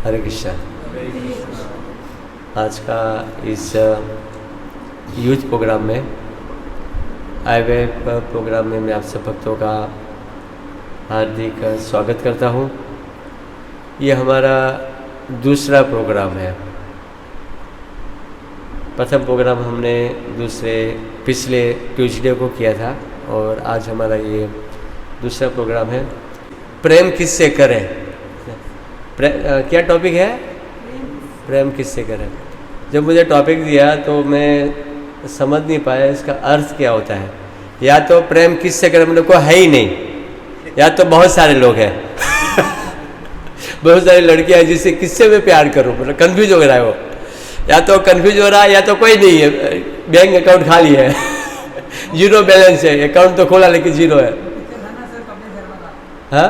हरे कृष्णा। आज का इस यूथ प्रोग्राम में आए हुए प्रोग्राम में मैं आप सब भक्तों का हार्दिक स्वागत करता हूँ। ये हमारा दूसरा प्रोग्राम है। प्रथम प्रोग्राम हमने पिछले ट्यूसडे को किया था और आज हमारा ये दूसरा प्रोग्राम है। प्रेम किससे करें, क्या टॉपिक है? प्रेम किससे करें। जब मुझे टॉपिक दिया तो मैं समझ नहीं पाया इसका अर्थ क्या होता है। या तो प्रेम किससे करें मतलब कोई है ही नहीं, या तो बहुत सारे लोग हैं बहुत सारी लड़कियां हैं जिससे किससे मैं प्यार करूं, मतलब कंफ्यूज हो रहा है वो। या तो कंफ्यूज हो रहा है या तो कोई नहीं है, बैंक अकाउंट खाली है जीरो बैलेंस है, अकाउंट तो खोला लेकिन जीरो है। हाँ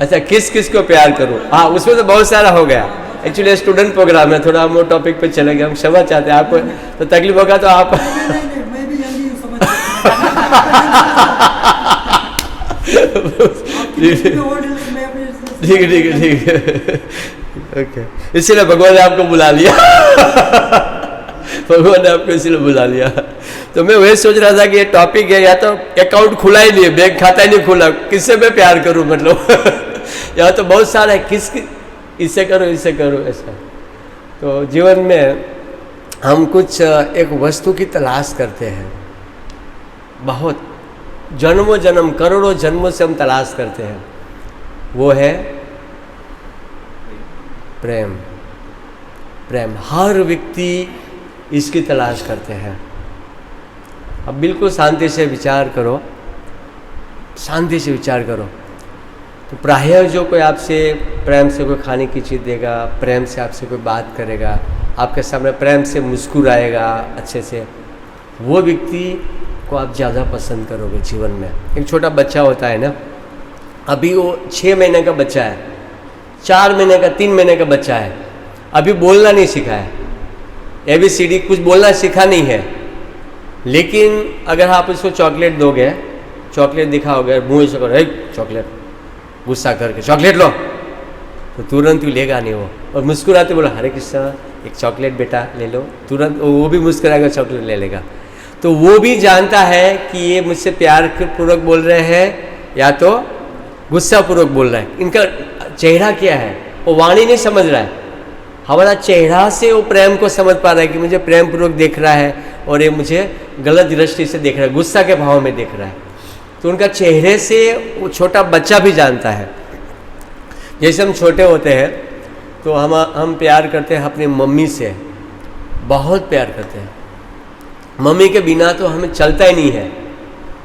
अच्छा, किस किस को प्यार करूं। हाँ उसमें तो बहुत सारा हो गया। एक्चुअली स्टूडेंट प्रोग्राम है, थोड़ा हम वो टॉपिक पे चले गए। हम क्षमा चाहते हैं, आपको तो तकलीफ होगा तो आप ठीक है ओके। इसीलिए भगवान ने आपको बुला लिया भगवान ने आपको इसीलिए बुला लिया। तो मैं वही सोच रहा था कि ये टॉपिक है, या तो अकाउंट खुला ही नहीं है, बैंक खाता ही नहीं खुला, किससे मैं प्यार करूं मतलब या तो बहुत सारा है, इससे करो ऐसा। तो जीवन में हम कुछ एक वस्तु की तलाश करते हैं, बहुत जन्मों जन्म करोड़ों जन्मों से हम तलाश करते हैं। वो है प्रेम। प्रेम हर व्यक्ति इसकी तलाश करते हैं। अब बिल्कुल शांति से विचार करो, शांति से विचार करो। तो प्रायः जो कोई आपसे प्रेम से कोई खाने की चीज़ देगा, प्रेम से आपसे कोई बात करेगा, आपके सामने प्रेम से मुस्कुराएगा अच्छे से, वो व्यक्ति को आप ज़्यादा पसंद करोगे जीवन में। एक छोटा बच्चा होता है ना, अभी वो 6 महीने का बच्चा है, 4 महीने का, 3 महीने का बच्चा है, अभी बोलना नहीं सीखा है, ABCD कुछ बोलना सीखा नहीं है। लेकिन अगर आप उसको चॉकलेट दोगे, चॉकलेट दिखाओगे, मुँह से करो चॉकलेट, गुस्सा करके चॉकलेट लो, तो तुरंत ही लेगा नहीं वो, और मुस्कुराते बोलो हरे कृष्णा एक चॉकलेट बेटा ले लो, तुरंत वो भी मुस्कुराएगा, चॉकलेट ले लेगा। तो वो भी जानता है कि ये मुझसे प्यार पूर्वक बोल रहे हैं या तो गुस्सा पूर्वक बोल रहे हैं। इनका चेहरा क्या है वो वाणी नहीं समझ रहा है, हमारा चेहरा से वो प्रेम को समझ पा रहा है कि मुझे प्रेम पूर्वक देख रहा है और ये मुझे गलत दृष्टि से देख रहा है, गुस्सा के भाव में देख रहा है। तो उनका चेहरे से वो छोटा बच्चा भी जानता है। जैसे हम छोटे होते हैं तो हम प्यार करते हैं अपनी मम्मी से, बहुत प्यार करते हैं। मम्मी के बिना तो हमें चलता ही नहीं है।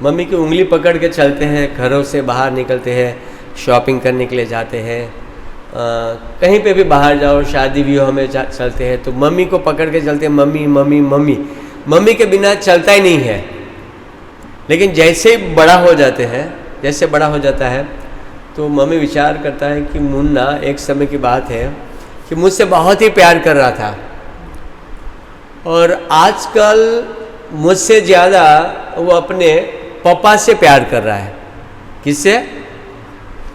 मम्मी की उंगली पकड़ के चलते हैं, घरों से बाहर निकलते हैं, शॉपिंग करने के लिए जाते हैं, कहीं पे भी बाहर जाओ, शादी विवाह में चलते हैं तो मम्मी को पकड़ के चलते हैं, मम्मी मम्मी मम्मी। मम्मी के बिना चलता ही नहीं है। लेकिन जैसे ही बड़ा हो जाते हैं, जैसे बड़ा हो जाता है तो मम्मी विचार करता है कि मुन्ना, एक समय की बात है कि मुझसे बहुत ही प्यार कर रहा था और आजकल मुझसे ज़्यादा वो अपने पापा से प्यार कर रहा है। किससे?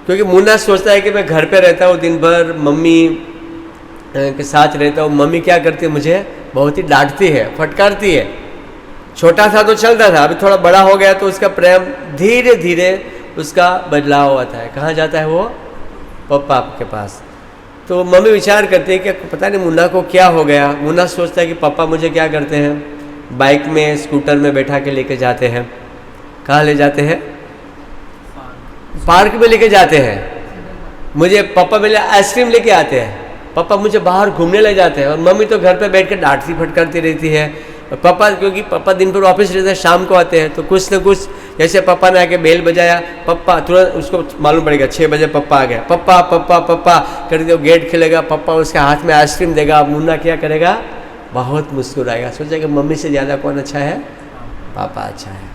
क्योंकि मुन्ना सोचता है कि मैं घर पे रहता हूँ, दिन भर मम्मी के साथ रहता हूँ, मम्मी क्या करती है, मुझे बहुत ही डांटती है, फटकारती है। छोटा था तो चलता था, अभी थोड़ा बड़ा हो गया तो उसका प्रेम धीरे धीरे उसका बदलाव आता है। कहाँ जाता है वो? पापा के पास। तो मम्मी विचार करती है कि पता नहीं मुन्ना को क्या हो गया। मुन्ना सोचता है कि पापा मुझे क्या करते हैं, बाइक में स्कूटर में बैठा के लेके जाते हैं। कहाँ ले जाते हैं? पार्क में लेके जाते हैं। मुझे पापा मेरे आइसक्रीम लेके आते हैं, पापा मुझे बाहर घूमने ले जाते हैं, और मम्मी तो घर पे बैठ कर डांटती फटकारती रहती है। पापा, क्योंकि पापा दिन भर ऑफिस रहते हैं, शाम को आते हैं तो कुछ न कुछ, जैसे पापा ने आके बेल बजाया, पापा तुरंत उसको मालूम पड़ेगा 6 बजे पापा आ गया, पापा पापा पापा करके वो गेट खेलेगा, पापा उसके हाथ में आइसक्रीम देगा। मुन्ना क्या करेगा? बहुत मुस्कुराएगा, सोचेगा मम्मी से ज़्यादा कौन अच्छा है? पापा अच्छा है।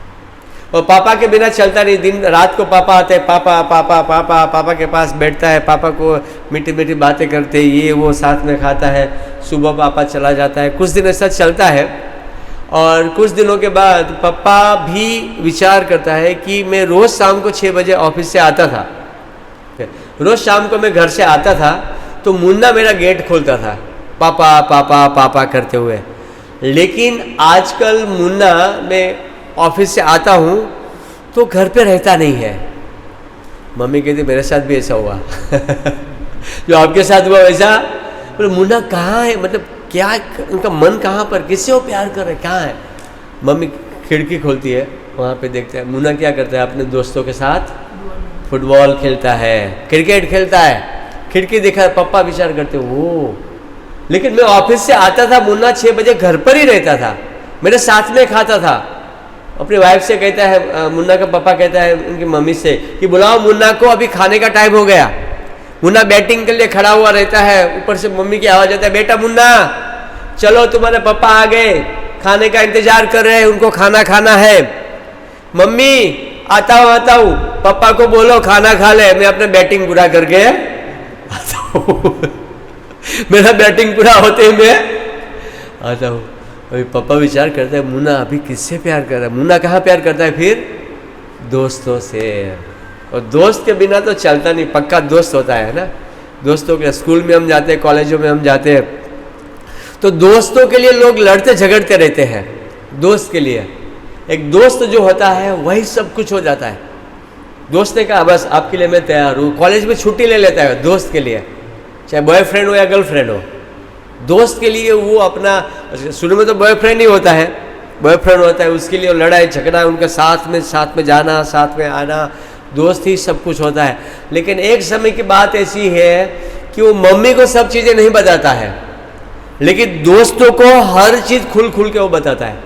और पापा के बिना चलता नहीं। दिन रात को पापा आते हैं, पापा पापा पापा पापा के पास बैठता है, पापा को मीठी मीठी बातें करते, ये वो साथ में खाता है। सुबह पापा चला जाता है, कुछ दिन ऐसा चलता है। और कुछ दिनों के बाद पापा भी विचार करता है कि मैं रोज़ शाम को 6 बजे ऑफिस से आता था, रोज़ शाम को मैं घर से आता था तो मुन्ना मेरा गेट खोलता था, पापा पापा पापा करते हुए। लेकिन आजकल मुन्ना, मैं ऑफिस से आता हूँ तो घर पे रहता नहीं है। मम्मी कहती मेरे साथ भी ऐसा हुआ जो आपके साथ हुआ वैसा। बोले मुन्ना कहाँ है, मतलब क्या उनका मन कहाँ पर, किससे वो प्यार कर रहे, कहाँ है। मम्मी खिड़की खोलती है, वहाँ पे देखते हैं मुन्ना क्या करता है, अपने दोस्तों के साथ फुटबॉल खेलता है, क्रिकेट खेलता है। खिड़की देखा, पापा विचार करते वो। लेकिन मैं ऑफिस से आता था, मुन्ना 6 बजे घर पर ही रहता था, मेरे साथ में खाता था। अपनी वाइफ से कहता है, मुन्ना का पापा कहता है उनकी मम्मी से कि बुलाओ मुन्ना को, अभी खाने का टाइम हो गया। मुन्ना बैटिंग के लिए खड़ा हुआ रहता है, ऊपर से मम्मी की आवाज़ आता है, बेटा मुन्ना चलो तुम्हारे पापा आ गए, खाने का इंतजार कर रहे हैं, उनको खाना खाना है। मम्मी आता हूँ, पापा को बोलो खाना खा ले, मैं अपने बैटिंग पूरा करके आता हूँ मेरा बैटिंग पूरा होते ही मैं आता हूँ। अभी पापा विचार करते हैं मुन्ना अभी किससे प्यार कर रहा है। मुन्ना कहाँ प्यार करता है, फिर दोस्तों से। और दोस्त के बिना तो चलता नहीं, पक्का दोस्त होता है ना। दोस्तों के स्कूल में हम जाते हैं, कॉलेजों में हम जाते हैं, तो दोस्तों के लिए लोग लड़ते झगड़ते रहते हैं। दोस्त के लिए एक दोस्त जो होता है वही सब कुछ हो जाता है। दोस्त ने कहा बस आपके लिए मैं तैयार हूँ, कॉलेज में छुट्टी ले लेता है दोस्त के लिए, चाहे बॉयफ्रेंड हो या गर्लफ्रेंड हो। दोस्त के लिए वो अपना, शुरू में तो बॉयफ्रेंड ही होता है, बॉयफ्रेंड होता है, उसके लिए लड़ाई झगड़ा, उनके साथ में जाना, साथ में आना, दोस्त ही सब कुछ होता है। लेकिन एक समय की बात ऐसी है कि वो मम्मी को सब चीज़ें नहीं बताता है, लेकिन दोस्तों को हर चीज़ खुल खुल के वो बताता है।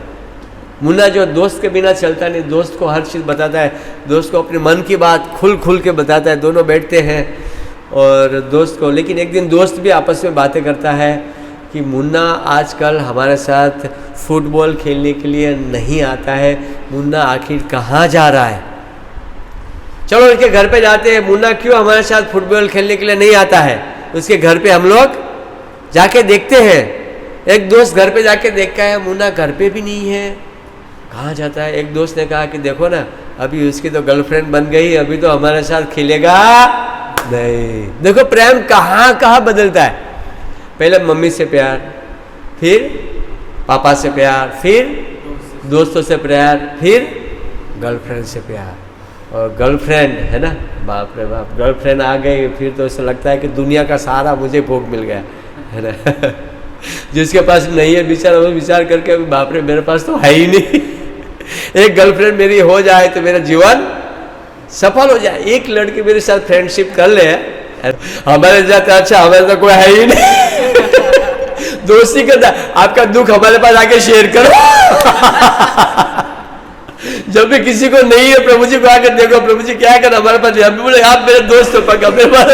मुन्ना जो दोस्त के बिना चलता नहीं, दोस्त को हर चीज़ बताता है, दोस्त को अपने मन की बात खुल खुल के बताता है। दोनों बैठते हैं और दोस्त को, लेकिन एक दिन दोस्त भी आपस में बातें करता है कि मुन्ना आजकल हमारे साथ फुटबॉल खेलने के लिए नहीं आता है, मुन्ना आखिर कहाँ जा रहा है। चलो उसके घर पे जाते हैं, मुन्ना क्यों हमारे साथ फुटबॉल खेलने के लिए नहीं आता है। उसके घर पे हम लोग जाके देखते हैं। एक दोस्त घर पे जाके देखा है, मुन्ना घर पे भी नहीं है, कहाँ जाता है। एक दोस्त ने कहा कि देखो ना, अभी उसकी तो गर्लफ्रेंड बन गई, अभी तो हमारे साथ खेलेगा नहीं। देखो प्रेम कहाँ कहाँ बदलता है। पहले मम्मी से प्यार, फिर पापा से प्यार, फिर दोस्तों से प्यार, फिर गर्लफ्रेंड से प्यार। और गर्लफ्रेंड है ना, बाप रे बाप, गर्लफ्रेंड आ गई फिर तो ऐसा लगता है कि दुनिया का सारा मुझे भोग मिल गया है ना जिसके पास नहीं है बेचारा वो विचार करके बाप रे मेरे पास तो है ही नहीं एक गर्लफ्रेंड मेरी हो जाए तो मेरा जीवन सफल हो जाए। एक लड़की मेरे साथ फ्रेंडशिप कर ले, हमारे साथ अच्छा, हमारे तो कोई है ही नहीं दोस्ती करता, आपका दुख हमारे पास आके शेयर करो जब भी किसी को नहीं है प्रभु जी को आकर देखो, प्रभु जी क्या कर हमारे पास, हम बोले आप मेरे दोस्त हो पक्का मेरे पास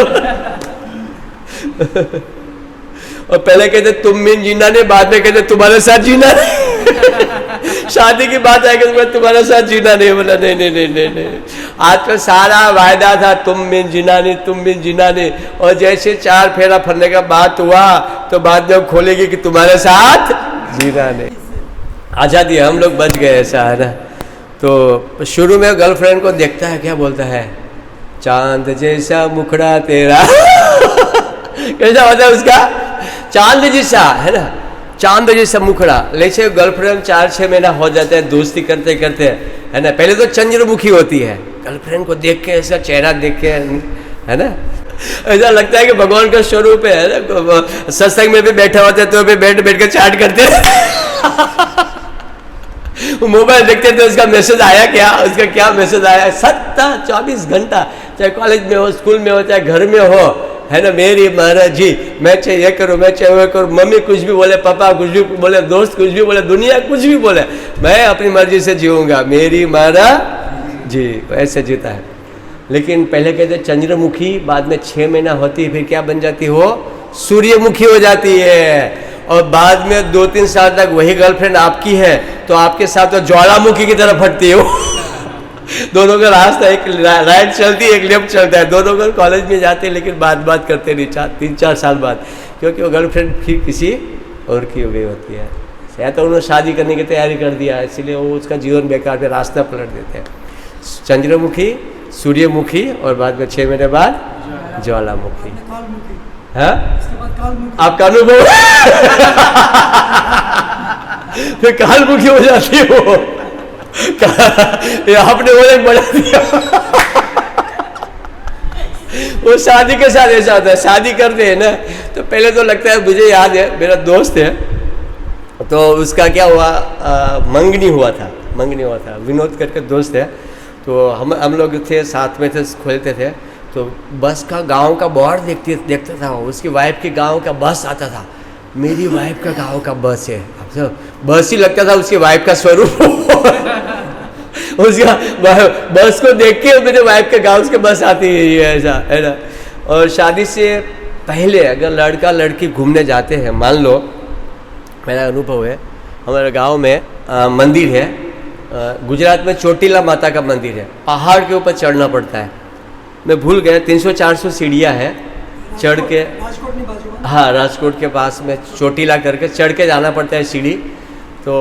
और पहले कहते तुम बिन जीना नहीं, बाद में कहते तुम्हारे साथ जीना नहीं शादी की बात आएगी तो तुम्हारे साथ जीना नहीं, बोला नहीं नहीं नहीं नहीं नहीं। आज का सारा वायदा था तुम बिन जीना नहीं, तुम बिन जीना नहीं, और जैसे 4 फेरा फरने का बात हुआ तो बाद में खोलेगी कि तुम्हारे साथ जीना नहीं। आजादी हम लोग बच गए ऐसा है ना। तो शुरू में गर्लफ्रेंड को देखता है, क्या बोलता है, चांद जैसा मुखड़ा तेरा कैसा होता है उसका, चांद जैसा है ना, चांद जैसा मुखड़ा। लेकिन गर्लफ्रेंड 4-6 महीना हो जाते हैं दोस्ती करते करते है ना। पहले तो चंद्रमुखी होती है, गर्लफ्रेंड को देख के ऐसा चेहरा देख के है ना, ऐसा लगता है कि भगवान का स्वरूप है ना। सत्संग में भी बैठे होते तो भी बैठ के चैट करते मोबाइल देखते थे उसका मैसेज आया क्या, उसका क्या मैसेज आया, 24 घंटा, चाहे कॉलेज में हो, स्कूल में हो, चाहे घर में हो, है ना। मेरी महाराज जी मैं चाहे ये करूँ, मैं चाहे वो करूँ, मम्मी कुछ भी बोले, पापा कुछ भी बोले, दोस्त कुछ भी बोले, दुनिया कुछ भी बोले, मैं अपनी मर्जी से जीऊँगा, मेरी महाराज जी ऐसे जीता है। लेकिन पहले कहते चंद्रमुखी, बाद में 6 महीना होती है, फिर क्या बन जाती हो, सूर्यमुखी हो जाती है। और बाद में 2-3 साल तक वही गर्लफ्रेंड आपकी है तो आपके साथ तो ज्वालामुखी की तरफ फटती हो दोनों का रास्ता, एक राइट चलती है एक लेफ्ट चलता है, दोनों को कॉलेज में जाते हैं लेकिन बात करते नहीं, 3-4 साल बाद, क्योंकि वो गर्लफ्रेंड फिर किसी और की हो गई होती है, या तो उन्होंने शादी करने की तैयारी कर दिया, इसलिए वो उसका जीवन बेकार पे रास्ता पलट देते हैं। चंद्रमुखी, सूर्यमुखी और बाद में 6 महीने बाद ज्वालामुखी। कालमुखी, हाँ, इसके बाद कालमुखी। आपका अनुभव फिर कालमुखी हो जाती है वो। ये आपने बोले बढ़ा दिया। वो शादी के साथ ऐसा होता है, शादी करते हैं ना तो पहले तो लगता है, मुझे याद है मेरा दोस्त है तो उसका क्या हुआ, मंगनी हुआ था, विनोद करके दोस्त है। तो हम लोग थे साथ में थे, खोलते थे तो बस का गांव का बोर्ड देखता था, उसकी वाइफ के गांव का बस आता था, मेरी वाइफ का गांव का बस है। अब तो बस ही लगता था उसकी वाइफ का स्वरूप। उसका बस को देख के मेरे वाइफ के गांव के बस आती है, ऐसा है ना। और शादी से पहले अगर लड़का लड़की घूमने जाते हैं, मान लो मेरा अनुभव है, हमारे गांव में मंदिर है, गुजरात में चोटीला माता का मंदिर है, पहाड़ के ऊपर चढ़ना पड़ता है, मैं भूल गया 300-400 सीढ़ियाँ हैं, चढ़ के, राजकोट नहीं बाजू में? हाँ राजकोट के पास में चोटीला करके चढ़ के जाना पड़ता है सीढ़ी। तो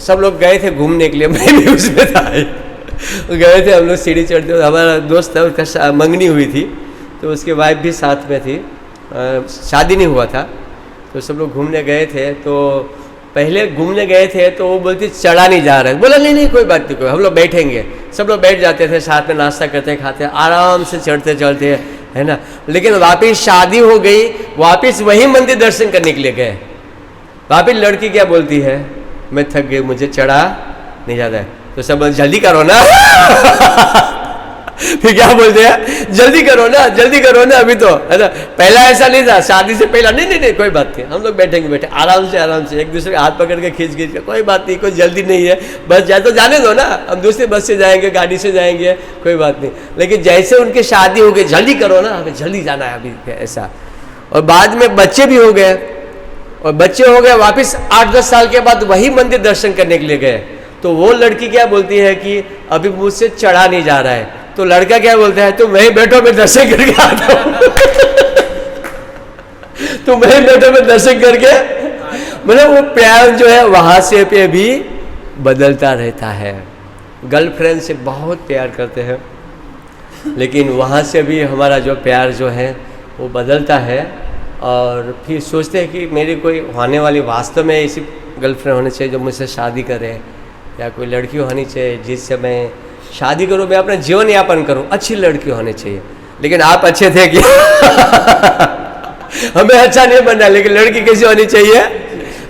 सब लोग गए थे घूमने के लिए, मैं भी उसमें था, गए थे हम लोग सीढ़ी चढ़ते। हमारा दोस्त था, उसका मंगनी हुई थी तो उसकी वाइफ भी साथ में थी, शादी नहीं हुआ था। तो सब लोग घूमने गए थे, तो पहले घूमने गए थे तो वो बोलती चढ़ा नहीं जा रहा है, बोला नहीं कोई बात नहीं, कोई हम लोग बैठेंगे। सब लोग बैठ जाते थे, साथ में नाश्ता करते खाते आराम से चढ़ते चलते, है ना। लेकिन वापिस शादी हो गई, वापिस वही मंदिर दर्शन करने के लिए गए, वापिस लड़की क्या बोलती है, मैं थक गई, मुझे चढ़ा नहीं जाता है। तो सब जल्दी करो ना। फिर क्या बोलते हैं, जल्दी करो ना अभी तो, है ना। पहला ऐसा नहीं था, शादी से पहला नहीं कोई बात नहीं, हम लोग बैठे आराम से एक दूसरे के हाथ पकड़ के खींच के, कोई बात नहीं, कोई जल्दी नहीं है, बस जाए तो जाने दो ना, हम दूसरी बस से जाएंगे, गाड़ी से जाएंगे, कोई बात नहीं। लेकिन जैसे उनकी शादी हो गई, जल्दी करो ना, हमें जल्दी जाना है अभी, ऐसा। और बाद में बच्चे भी हो गए, वापिस 8-10 साल के बाद वही मंदिर दर्शन करने के लिए गए। तो वो लड़की क्या बोलती है कि अभी मुझसे चढ़ा नहीं जा रहा है, तो लड़का क्या बोलता है, तुम वहीं बैठो, मैं दर्शन करके आता हूँ। तुम वहीं बैठो, मैं दर्शन करके, मतलब वो प्यार जो है वहां से पे भी बदलता रहता है। गर्लफ्रेंड से बहुत प्यार करते हैं, लेकिन वहाँ से भी हमारा जो प्यार जो है वो बदलता है, और फिर सोचते हैं कि मेरी कोई होने वाली वास्तव में ऐसी गर्लफ्रेंड होनी चाहिए जो मुझसे शादी करे, या कोई लड़की होनी चाहिए जिससे मैं शादी करूँ, मैं अपना जीवन यापन करूँ, अच्छी लड़की होनी चाहिए। लेकिन आप अच्छे थे कि हमें अच्छा नहीं बनना, लेकिन लड़की कैसी होनी चाहिए,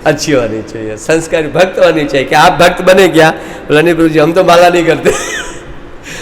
अच्छी होनी चाहिए, संस्कारी भक्त होनी चाहिए। क्या आप भक्त बने क्या? बोला नहीं प्रभु जी, हम तो माला नहीं करते।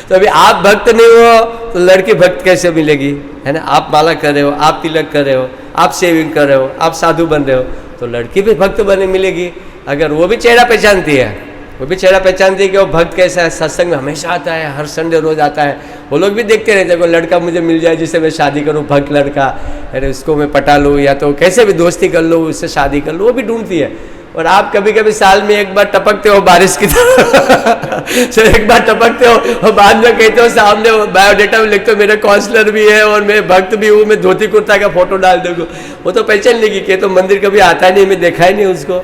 तो अभी आप भक्त नहीं हो तो लड़की भक्त कैसे मिलेगी, है ना। आप माला कर रहे हो, आप तिलक कर रहे हो, आप सेविंग कर रहे हो, आप साधु बन रहे हो, तो लड़की भी भक्त बने मिलेगी। अगर वो भी चेहरा पहचानती है, कि वो भक्त कैसा है, सत्संग में हमेशा आता है, हर संडे रोज आता है, वो लोग भी देखते रहते हैं कोई लड़का मुझे मिल जाए जिससे मैं शादी करूं, भक्त लड़का, अरे उसको मैं पटा लूँ, या तो कैसे भी दोस्ती कर लूँ, उससे शादी कर लूँ, वो भी ढूंढती है। और आप कभी कभी साल में एक बार टपकते हो बारिश की तरह। एक बार टपकते हो और बाद में कहते हो, सामने बायोडेटा में लिखते हो मेरे काउंसलर भी है और मैं भक्त भी हूँ, मैं धोती कुर्ता का फोटो डाल दूँगा, वो तो पहचान लेगी कि तो मंदिर कभी आता ही नहीं, मैं देखा ही नहीं उसको,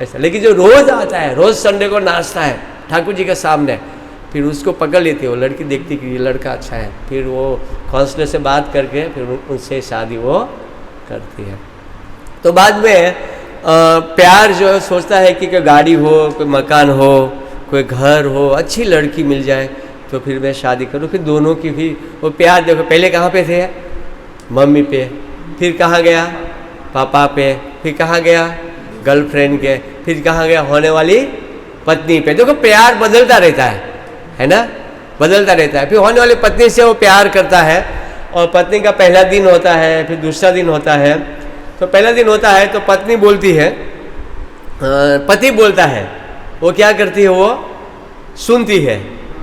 ऐसा। लेकिन जो रोज आता है, रोज संडे को नाचता है ठाकुर जी के सामने, फिर उसको पकड़ लेती है वो लड़की, देखती कि ये लड़का अच्छा है, फिर वो काउंसलर से बात करके फिर उनसे शादी वो करती है। तो बाद में प्यार जो है सोचता है कि कोई गाड़ी हो, कोई मकान हो, कोई घर हो, अच्छी लड़की मिल जाए तो फिर मैं शादी करूँ। फिर दोनों की भी वो प्यार देखो, पहले कहाँ पे थे, मम्मी पे, फिर कहाँ गया पापा पे, फिर कहाँ गया गर्लफ्रेंड के, फिर कहाँ गया होने वाली पत्नी पे। देखो प्यार बदलता रहता है ना, बदलता रहता है। फिर होने वाली पत्नी से वो प्यार करता है, और पत्नी का पहला दिन होता है, फिर दूसरा दिन होता है। तो पहला दिन होता है तो पत्नी बोलती है, पति बोलता है, वो क्या करती है, वो सुनती है।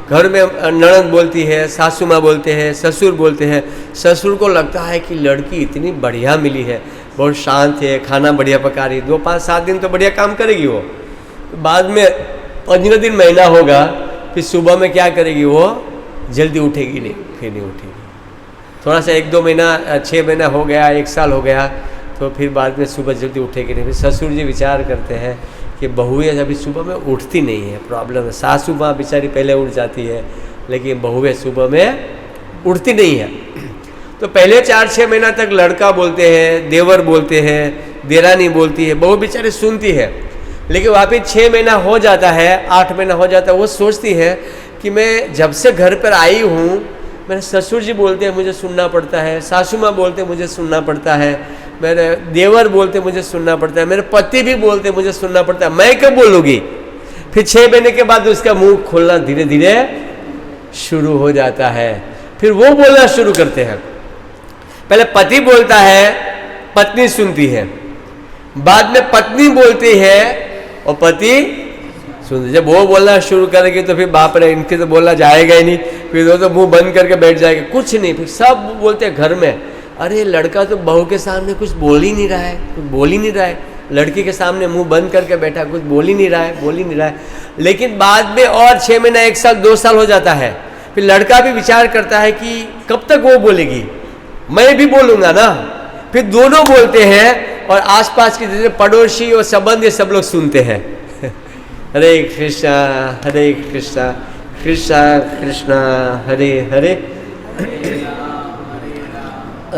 घर में ननद बोलती है, सासू माँ बोलते हैं, ससुर बोलते हैं। ससुर को लगता है कि लड़की इतनी बढ़िया मिली है, बहुत शांत है, खाना बढ़िया पका रही, 2-5-7 दिन तो बढ़िया काम करेगी वो। बाद में 15 दिन महीना होगा, फिर सुबह में क्या करेगी, वो जल्दी उठेगी नहीं, फिर नहीं उठेगी। थोड़ा सा 1-2 महीना, 6 महीना हो गया, 1 साल हो गया, तो फिर बाद में सुबह जल्दी उठेगी नहीं। फिर ससुर जी विचार करते हैं कि बहुएं अभी सुबह में उठती नहीं है, प्रॉब्लम है। सासू माँ बेचारी पहले उठ जाती है, लेकिन बहुएं सुबह में उठती नहीं है। तो पहले 4-6 महीना तक लड़का बोलते हैं, देवर बोलते हैं, देरानी बोलती है, बहू बेचारी सुनती है। लेकिन वापिस 6 महीना हो जाता है, 8 महीना हो जाता है, वो सोचती है कि मैं जब से घर पर आई हूँ, मेरे ससुर जी बोलते हैं मुझे सुनना पड़ता है, सासू माँ बोलते हैं मुझे सुनना पड़ता है, मेरे देवर बोलते मुझे सुनना पड़ता है, मेरे पति भी बोलते मुझे सुनना पड़ता है, मैं कब बोलूँगी। फिर 6 महीने के बाद उसका मुंह खोलना धीरे धीरे शुरू हो जाता है। फिर वो बोलना शुरू करते हैं। पहले पति बोलता है, पत्नी सुनती है, बाद में पत्नी बोलती है और पति सुनते। जब वो बोलना शुरू करेगी तो फिर बाप रे, इनके तो बोलना जाएगा ही नहीं, फिर वो तो मुंह बंद करके बैठ जाएगा, कुछ नहीं। फिर सब बोलते हैं घर में, अरे लड़का तो बहू के सामने कुछ बोल ही नहीं रहा है, कुछ बोल ही नहीं रहा है, लड़की के सामने मुंह बंद करके बैठा, कुछ बोल ही नहीं रहा है, बोल ही नहीं रहा है। लेकिन बाद में और 6 महीना, 1 साल, 2 साल हो जाता है, फिर लड़का भी विचार करता है कि कब तक वो बोलेगी, मैं भी बोलूँगा ना। फिर दोनों बोलते हैं और आसपास के जितने पड़ोसी और संबंधी सब लोग सुनते हैं। हरे कृष्णा हरे कृष्णा कृष्णा कृष्णा हरे हरे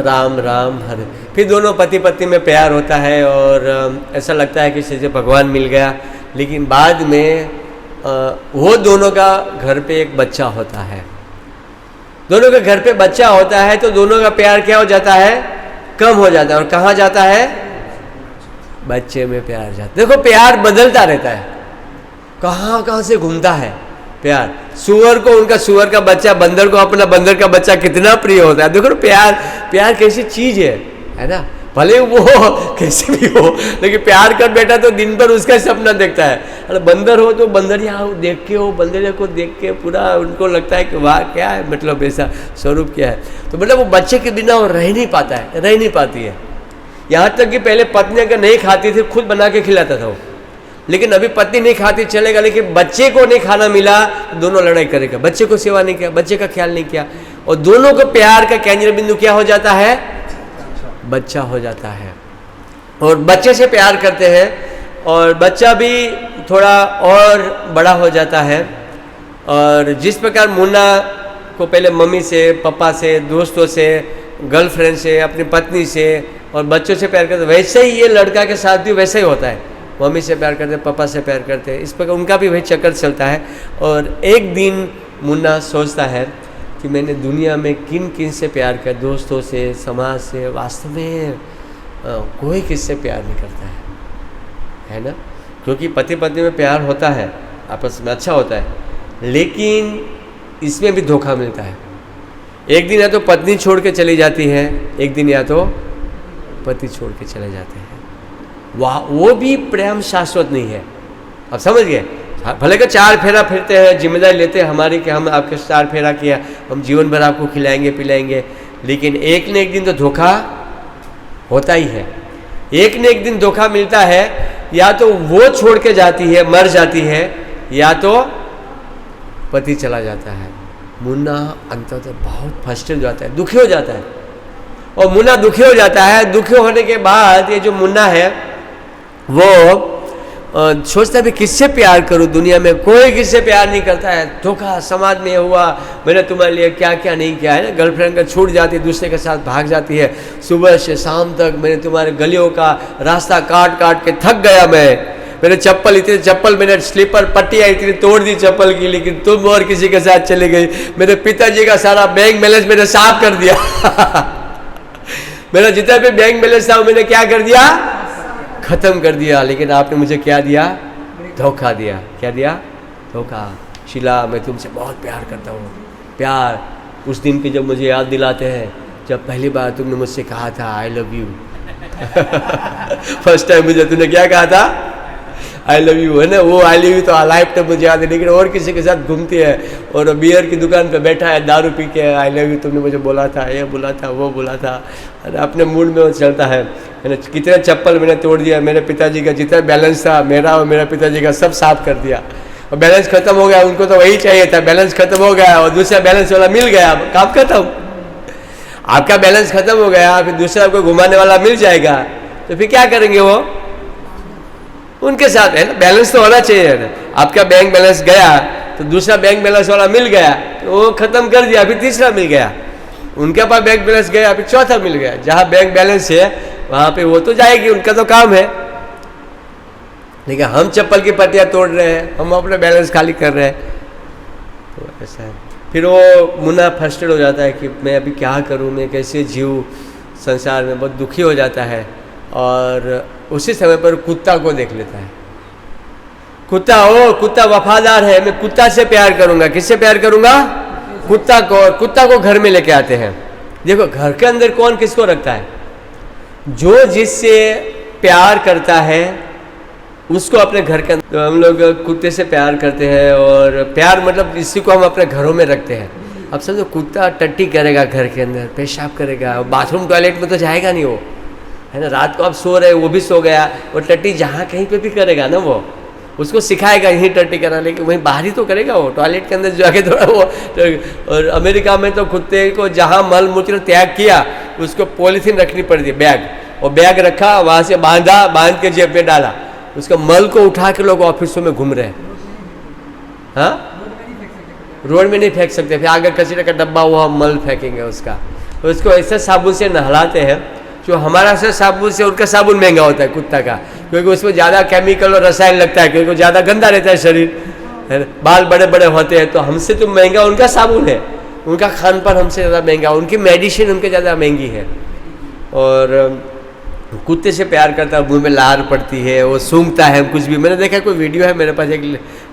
राम राम हरे। फिर दोनों पति पत्नी में प्यार होता है और ऐसा लगता है कि जैसे भगवान मिल गया। लेकिन बाद में वो दोनों का घर पे एक बच्चा होता है, दोनों के घर पे बच्चा होता है, तो दोनों का प्यार क्या हो जाता है, कम हो जाता है। और कहाँ जाता है, बच्चे में प्यार जाता है। देखो प्यार बदलता रहता है, कहाँ कहाँ से घूमता है प्यार। सुअर को उनका सुअर का बच्चा, बंदर को अपना बंदर का बच्चा कितना प्रिय होता है। देखो प्यार कैसी चीज है ना। भले वो कैसे भी हो, लेकिन प्यार कर बेटा तो दिन भर उसका सपना देखता है। अरे बंदर हो तो बंदरिया देख के, हो बंदरिया को देख के पूरा उनको लगता है कि वाह क्या है, मतलब ऐसा स्वरूप क्या है। तो मतलब वो बच्चे के बिना वो रह नहीं पाता है, रह नहीं पाती है। यहाँ तक कि पहले पत्नी अगर नहीं खाती थी, खुद बना के खिलाता था वो। लेकिन अभी पत्नी नहीं खाती चलेगा, लेकिन बच्चे को नहीं खाना मिला तो दोनों लड़ाई करेगा। बच्चे को सेवा नहीं किया, बच्चे का ख्याल नहीं किया, और दोनों को प्यार का केंद्र बिंदु क्या हो जाता है, बच्चा हो जाता है। और बच्चे से प्यार करते हैं और बच्चा भी थोड़ा और बड़ा हो जाता है। और जिस प्रकार मुन्ना को पहले मम्मी से, पापा से, दोस्तों से, गर्लफ्रेंड से, अपनी पत्नी से और बच्चों से प्यार करते, वैसे ही ये लड़का के साथ भी वैसे ही होता है। मम्मी से प्यार करते, पापा से प्यार करते हैं, इस प्रकार उनका भी वही चक्कर चलता है। और एक दिन मुन्ना सोचता है कि मैंने दुनिया में किन किन से प्यार किया, दोस्तों से, समाज से, वास्तव में कोई किससे प्यार नहीं करता है ना। क्योंकि पति पत्नी में प्यार होता है, आपस में अच्छा होता है, लेकिन इसमें भी धोखा मिलता है। एक दिन या तो पत्नी छोड़ के चली जाती है, एक दिन या तो पति छोड़ के चले जाते हैं। वो भी प्रेम शाश्वत नहीं है। अब समझ गए। भले का 4 फेरा फिरते हैं, जिम्मेदारी लेते हैं हमारी कि हम आपके 4 फेरा किया, हम जीवन भर आपको खिलाएंगे पिलाएंगे, लेकिन एक न एक दिन तो धोखा होता ही है। एक न एक दिन धोखा मिलता है, या तो वो छोड़ के जाती है, मर जाती है, या तो पति चला जाता है। मुन्ना अंततः बहुत फ्रस्ट्रेट हो जाता है, दुखी हो जाता है। और मुन्ना दुखी हो जाता है। दुखी होने के बाद ये जो मुन्ना है वो सोचता है किससे प्यार करूं, दुनिया में कोई किससे प्यार नहीं करता है। धोखा समाज में हुआ, मैंने तुम्हारे लिए क्या क्या नहीं किया है ना। गर्लफ्रेंड का छूट जाती है, दूसरे के साथ भाग जाती है, सुबह से शाम तक मैंने तुम्हारे गलियों का रास्ता काट काट के थक गया। मेरे चप्पल इतने चप्पल, मैंने स्लीपर पट्टियाँ इतनी तोड़ दी चप्पल की, लेकिन तुम और किसी के साथ चले गई। मेरे पिताजी का सारा बैंक बैलेंस मैंने साफ कर दिया। मेरा जितना भी बैंक बैलेंस था मैंने क्या कर दिया, खत्म कर दिया। लेकिन आपने मुझे क्या दिया, धोखा दिया। क्या दिया, धोखा। शीला मैं तुमसे बहुत प्यार करता हूँ। प्यार उस दिन की जब मुझे याद दिलाते हैं जब पहली बार तुमने मुझसे कहा था I love you. First time मुझे तुमने क्या कहा था, आई लव यू, है ना। वो आई लव यू तो लाइफ टाइम मुझे याद है। लेकिन और किसी के साथ घूमती है और बियर की दुकान पे बैठा है, दारू पी के आई लव यू तुमने मुझे बोला था, ये बोला था, वो बोला था, अपने मूड में वो चलता है। मैंने कितने चप्पल मैंने तोड़ दिया। मेरे पिताजी का जितना बैलेंस था मेरा और मेरा पिताजी का सब साफ कर दिया। और बैलेंस खत्म हो गया, उनको तो वही चाहिए था, बैलेंस खत्म हो गया और दूसरा बैलेंस वाला मिल गया। काम खत्म, आपका बैलेंस खत्म हो गया, फिर दूसरा कोई घुमाने वाला मिल जाएगा, तो फिर क्या करेंगे वो, उनके साथ है ना। बैलेंस तो होना चाहिए ना। आपका बैंक बैलेंस गया तो दूसरा बैंक बैलेंस वाला मिल गया, तो वो खत्म कर दिया, फिर तीसरा मिल गया। उनके पास बैंक बैलेंस गया, अभी चौथा मिल गया। जहाँ बैंक बैलेंस है वहाँ पे वो तो जाएगी, उनका तो काम है। लेकिन हम चप्पल की पट्टियाँ तोड़ रहे हैं, हम अपना बैलेंस खाली कर रहे हैं, तो ऐसा है। फिर वो मुन्ना फ्रस्ट्रेट हो जाता है कि मैं अभी क्या करूँ, मैं कैसे जीऊँ संसार में, बहुत दुखी हो जाता है। और उसी समय पर कुत्ता को देख लेता है। कुत्ता वफादार है, मैं कुत्ता से प्यार करूँगा। किससे प्यार करूँगा? कुत्ता को। और कुत्ता को घर में लेके आते हैं। देखो घर के अंदर कौन किसको रखता है? जो जिससे प्यार करता है उसको अपने घर के अंदर। तो हम लोग कुत्ते से प्यार करते हैं, और प्यार मतलब इसी को हम अपने घरों में रखते हैं। अब समझो कुत्ता टट्टी करेगा घर के अंदर, पेशाब करेगा, बाथरूम टॉयलेट में तो जाएगा नहीं वो, है ना। रात को आप सो रहे, वो भी सो गया, वो टट्टी जहाँ कहीं पे भी करेगा ना, वो उसको सिखाएगा यहीं टट्टी करना, लेकिन वहीं बाहर ही तो करेगा वो, टॉयलेट के अंदर जाके थोड़ा वो। और अमेरिका में तो कुत्ते को जहाँ मल मूत्र त्याग किया उसको पॉलीथीन रखनी पड़ती है, बैग, और बैग रखा, वहाँ से बांध के जेब में डाला। उसका मल को उठा के लोग ऑफिसों में घूम रहे हैं। हाँ, रोड में नहीं फेंक सकते, फिर आगे कचरे का डब्बा हुआ मल फेंकेंगे उसका। तो उसको ऐसे साबुन से नहलाते हैं, जो हमारा से साबुन से उनका साबुन महंगा होता है कुत्ता का, क्योंकि उसमें ज़्यादा केमिकल और रसायन लगता है, क्योंकि ज़्यादा गंदा रहता है शरीर, है ना। बाल बड़े बड़े होते हैं, तो हमसे तो महंगा उनका साबुन है, उनका खान पान हमसे ज़्यादा महंगा, उनकी मेडिसिन उनके ज़्यादा महंगी है। और कुत्ते से प्यार करता है, मुँह में लार पड़ती है, वो सूंघता है कुछ भी। मैंने देखा कोई वीडियो है मेरे पास एक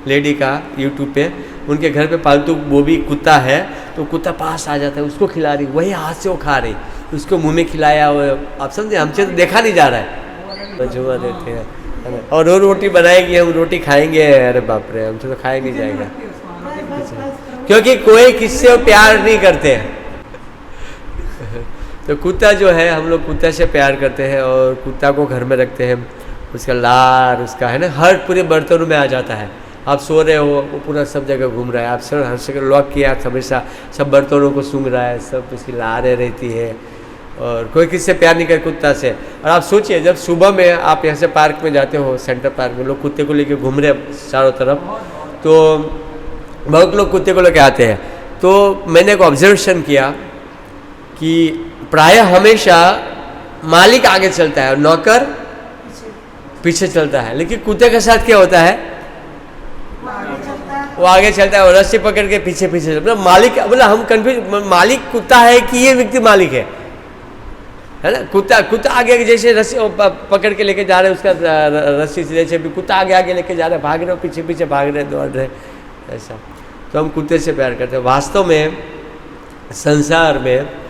लेडी का यूट्यूब पे, उनके घर पे पालतू वो भी कुत्ता है, तो कुत्ता पास आ जाता है, उसको खिला रही, वही हाथ से वो खा रही, उसको मुंह में खिलाया। आप समझे, हमसे तो देखा नहीं जा रहा है, जुआ देते हैं, है ना। और वो रोटी बनाएगी, हम रोटी खाएंगे, अरे बाप रे, हमसे तो खाया नहीं जाएगा, क्योंकि कोई किससे प्यार नहीं करते हैं। तो कुत्ता जो है, हम लोग कुत्ता से प्यार करते हैं और कुत्ता को घर में रखते हैं। उसका लार, उसका है ना, हर पूरे बर्तनों में आ जाता है। आप सो रहे हो, वो पूरा सब जगह घूम रहा है, आप सब हर जगह लॉक किया, हमेशा सब बर्तनों को सूंघ रहा है, सब उसकी लारें रहती है। और कोई किससे प्यार नहीं करे कुत्ता से। और आप सोचिए, जब सुबह में आप यहाँ से पार्क में जाते हो, सेंटर पार्क में, लोग कुत्ते को लेके घूम रहे हैं चारों तरफ, तो बहुत लोग कुत्ते को लेके आते हैं। तो मैंने एक ऑब्जर्वेशन किया कि प्रायः हमेशा मालिक आगे चलता है और नौकर पीछे चलता है। लेकिन कुत्ते के साथ क्या होता है? वो आगे चलता है और रस्सी पकड़ के पीछे पीछे, मतलब मालिक, मतलब हम कंफ्यूज, मालिक कुत्ता है कि ये व्यक्ति मालिक है ना। कुत्ता आगे जैसे रस्सी पकड़ के लेके जा रहे हैं, उसका रस्सी से जैसे भी कुत्ता आगे आगे लेके जा रहा है, भाग रहे हो, पीछे पीछे भाग रहे, दौड़ रहे, ऐसा। तो हम कुत्ते से प्यार करते हैं। वास्तव में संसार में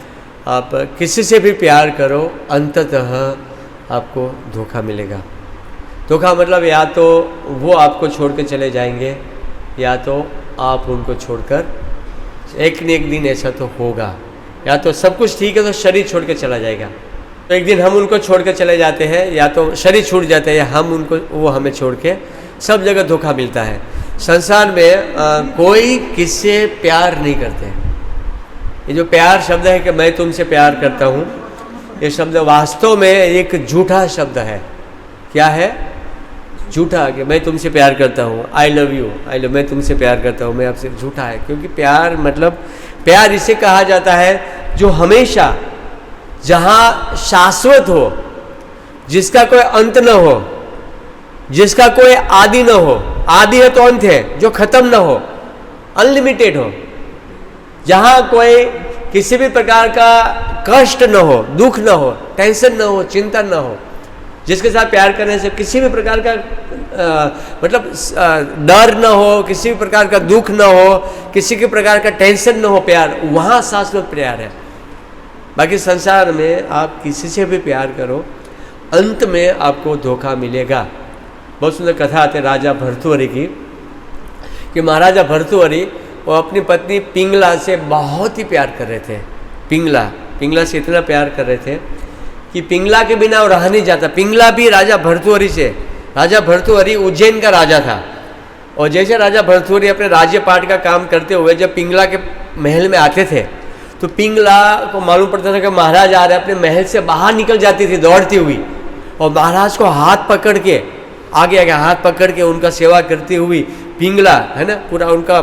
आप किसी से भी प्यार करो, अंततः आपको धोखा मिलेगा। धोखा मतलब या तो वो आपको छोड़ के चले जाएंगे, या तो आप उनको छोड़कर, एक न एक दिन ऐसा तो होगा। या तो सब कुछ ठीक है तो शरीर छोड़ के चला जाएगा, तो एक दिन हम उनको छोड़ के चले जाते हैं, या तो शरीर छूट जाते हैं, या हम उनको, वो हमें छोड़ के। सब जगह धोखा मिलता है। संसार में कोई किससे प्यार नहीं करते। ये जो प्यार शब्द है कि मैं तुमसे प्यार करता हूँ, ये शब्द वास्तव में एक झूठा शब्द है। क्या है? झूठा, कि मैं तुमसे प्यार करता हूँ, आई लव यू, मैं तुमसे प्यार करता हूँ, मैं आपसे, झूठा है। क्योंकि प्यार मतलब, प्यार इसे कहा जाता है जो हमेशा, जहाँ शाश्वत हो, जिसका कोई अंत न हो, जिसका कोई आदि न हो। आदि है तो अंत है, जो खत्म न हो, अनलिमिटेड हो, जहाँ कोई किसी भी प्रकार का कष्ट न हो, दुख न हो, टेंशन न हो, चिंता न हो, जिसके साथ प्यार करने से किसी भी प्रकार का मतलब डर न हो, किसी भी प्रकार का दुख न हो, किसी के प्रकार का टेंशन न हो, प्यार, वहाँ शाश्वत प्यार है। बाकी संसार में आप किसी से भी प्यार करो, अंत में आपको धोखा मिलेगा। बहुत सुंदर कथा आती है राजा भर्तृहरि की, कि महाराजा भर्तृहरि वो अपनी पत्नी पिंगला से बहुत ही प्यार कर रहे थे। पिंगला से इतना प्यार कर रहे थे कि पिंगला के बिना वो रहा नहीं जाता। पिंगला भी राजा भर्तृहरि से, राजा भर्तृहरि उज्जैन का राजा था, और जैसे राजा भर्तृहरि अपने राज्य पाठ का काम करते हुए जब पिंगला के महल में आते थे, तो पिंगला को मालूम पड़ता था कि महाराज आ रहे, अपने महल से बाहर निकल जाती थी दौड़ती हुई, और महाराज को हाथ पकड़ के आगे हाथ पकड़ के उनका सेवा करती हुई पिंगला, है ना, पूरा उनका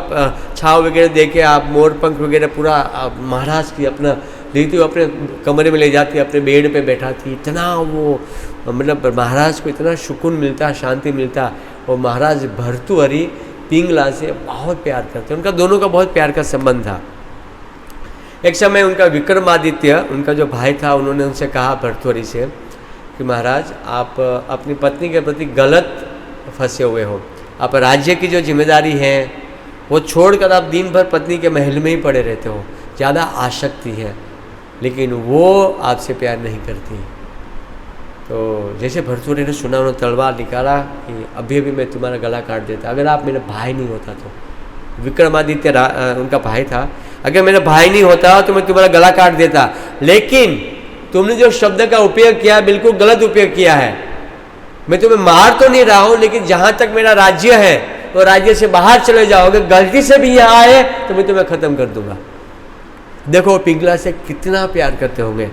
छाव वगैरह देके, आप मोर पंख वगैरह पूरा महाराज की अपना लेती वो अपने कमरे में ले जाती, अपने बेड पे बैठा थी। इतना वो मतलब महाराज को इतना सुकून मिलता, शांति मिलता। और महाराज भर्तृहरि पिंगला से बहुत प्यार करते, उनका दोनों का बहुत प्यार का संबंध था। एक समय उनका विक्रमादित्य, उनका जो भाई था, उन्होंने उनसे कहा भर्तृहरि से कि महाराज आप अपनी पत्नी के प्रति गलत फंसे हुए हो। आप राज्य की जो जिम्मेदारी है वो छोड़कर आप दिन भर पत्नी के महल में ही पड़े रहते हो, ज़्यादा आसक्ति है, लेकिन वो आपसे प्यार नहीं करती। तो जैसे भर्तृहरि ने सुना, उन्होंने तलवार निकाला कि अभी अभी मैं तुम्हारा गला काट देता, अगर आप मेरा भाई नहीं होता तो। विक्रमादित्य उनका भाई था, अगर मेरा भाई नहीं होता तो मैं तुम्हारा गला काट देता, लेकिन तुमने जो शब्द का उपयोग किया बिल्कुल गलत उपयोग किया है। मैं तुम्हें मार तो नहीं रहा हूँ, लेकिन जहाँ तक मेरा राज्य है तो राज्य से बाहर चले जाओगे, गलती से भी यहाँ आए तो मैं तुम्हें खत्म कर दूंगा। देखो पिंगला से कितना प्यार करते होंगे।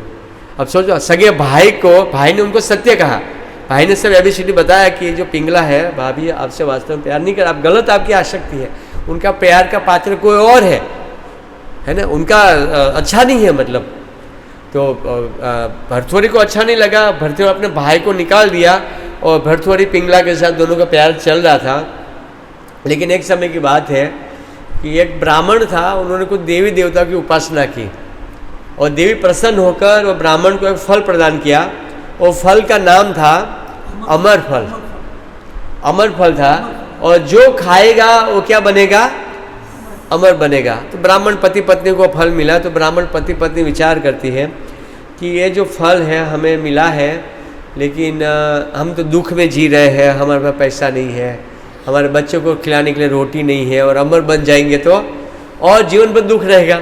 अब सोचो, सगे भाई ने उनको सत्य कहा, भाई ने सब एबीसीडी बताया कि जो पिंगला है भाभी आपसे वास्तव में प्यार नहीं कर, आप गलत, आपकी आसक्ति है, उनका प्यार का पात्र कोई और है ना, उनका अच्छा नहीं है मतलब। तो भर्तृहरि को अच्छा नहीं लगा, भर्तृहरि अपने भाई को निकाल दिया और भर्तृहरि पिंगला के साथ दोनों का प्यार चल रहा था। लेकिन एक समय की बात है कि एक ब्राह्मण था, उन्होंने कुछ देवी देवता की उपासना की और देवी प्रसन्न होकर वो ब्राह्मण को एक फल प्रदान किया। वो फल का नाम था अमर फल, अमर फल था, और जो खाएगा वो क्या बनेगा, अमर बनेगा। तो ब्राह्मण पति पत्नी को फल मिला, तो ब्राह्मण पति पत्नी विचार करती है कि ये जो फल है हमें मिला है, लेकिन हम तो दुख में जी रहे हैं, हमारे पास पैसा नहीं है, हमारे बच्चों को खिलाने के लिए रोटी नहीं है, और अमर बन जाएंगे तो और जीवन भर दुख रहेगा।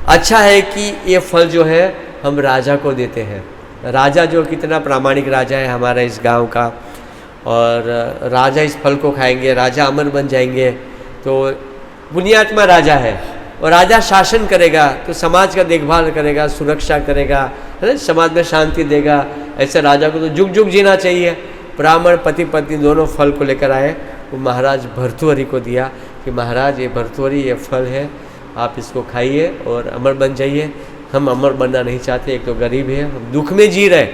अच्छा है कि ये फल जो है हम राजा को देते हैं। राजा जो कितना प्रामाणिक राजा है हमारा इस गांव का, और राजा इस फल को खाएंगे, राजा अमर बन जाएंगे। तो पुण्यात्मा राजा है और राजा शासन करेगा तो समाज का देखभाल करेगा, सुरक्षा करेगा, है ना, समाज में शांति देगा। ऐसे राजा को तो जुग जुग जीना चाहिए। ब्राह्मण पति पत्नी दोनों फल को लेकर आए, वो महाराज भर्तृहरि को दिया कि महाराज ये भर्तृहरि ये फल है, आप इसको खाइए और अमर बन जाइए। हम अमर बनना नहीं चाहते, एक तो गरीब है, हम दुख में जी रहे,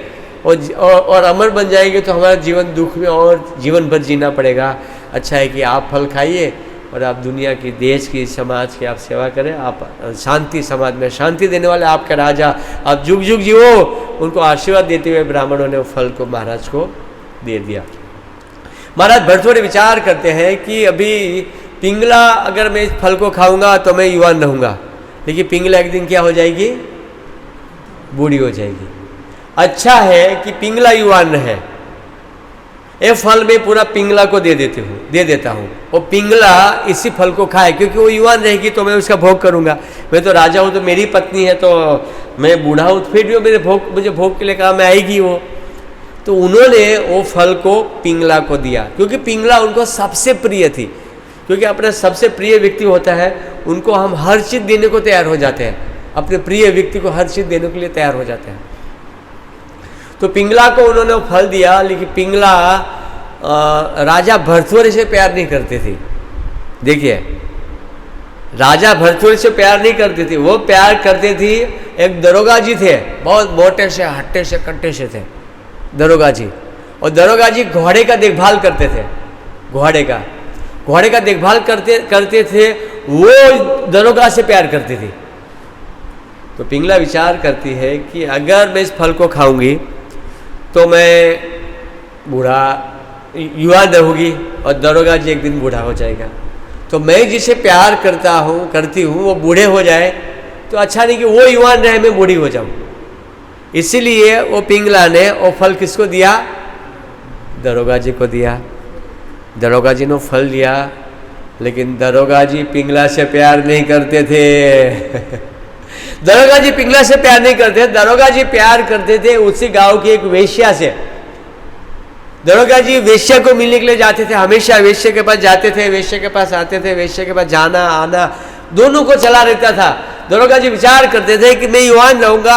और अमर बन जाएंगे तो हमारा जीवन दुख में और जीवन भर जीना पड़ेगा। अच्छा है कि आप फल खाइए और आप दुनिया की, देश की, समाज की आप सेवा करें, आप शांति, समाज में शांति देने वाले आपके राजा, आप जुग जुग जियो। उनको आशीर्वाद देते हुए ब्राह्मणों ने वो फल को महाराज को दे दिया। महाराज भर्तृहरि विचार करते हैं कि अभी पिंगला, अगर मैं इस फल को खाऊंगा तो मैं युवान रहूंगा, लेकिन पिंगला एक दिन क्या हो जाएगी, बूढ़ी हो जाएगी। अच्छा है कि पिंगला युवान रहे, ये फल में पूरा पिंगला को दे देता हूँ, और पिंगला इसी फल को खाए, क्योंकि वो युवान रहेगी तो मैं उसका भोग करूंगा। मैं तो राजा हूँ, तो मेरी पत्नी है, तो मैं बूढ़ा हूँ, फिर भी मुझे भोग के लिए काम में आएगी वो। तो उन्होंने वो फल को पिंगला को दिया, क्योंकि पिंगला उनको सबसे प्रिय थी। क्योंकि अपना सबसे प्रिय व्यक्ति होता है, उनको हम हर चीज़ देने को तैयार हो जाते हैं, अपने प्रिय व्यक्ति को हर चीज़ देने के लिए तैयार हो जाते हैं। तो पिंगला को उन्होंने फल दिया, लेकिन पिंगला राजा भर्तृहरि से प्यार नहीं करती थी। देखिए, राजा भर्तृहरि से प्यार नहीं करती थी, वो प्यार करती थी, एक दरोगा जी थे, बहुत मोटे से, हट्टे से, कट्टे से थे दरोगा जी। और दरोगा जी घोड़े का देखभाल करते थे, घोड़े का देखभाल करते थे, वो दरोगा से प्यार करती थी। तो पिंगला विचार करती है कि अगर मैं इस फल को खाऊंगी तो मैं बूढ़ा, युवान रहूंगी, और दरोगा जी एक दिन बूढ़ा हो जाएगा। तो मैं जिसे प्यार करती हूँ वो बूढ़े हो जाए तो अच्छा नहीं कि वो युवान रहे, मैं बूढ़ी हो जाऊँ। इसीलिए वो पिंगला ने वो फल किसको दिया, दरोगा जी को दिया। दरोगा जी ने फल लिया, लेकिन दरोगा जी पिंगला से प्यार नहीं करते थे। दरोगा जी पिंगला से प्यार नहीं करते, दरोगा जी प्यार करते थे उसी गांव की एक वेश्या से। दरोगा जी वेश्या को मिलने के लिए जाते थे, हमेशा वेश्या के पास जाते थे, वेश्या के पास आते थे, वेश्या के पास जाना आना दोनों को चला रहता था। दरोगा जी विचार करते थे कि मैं युवान रहूंगा,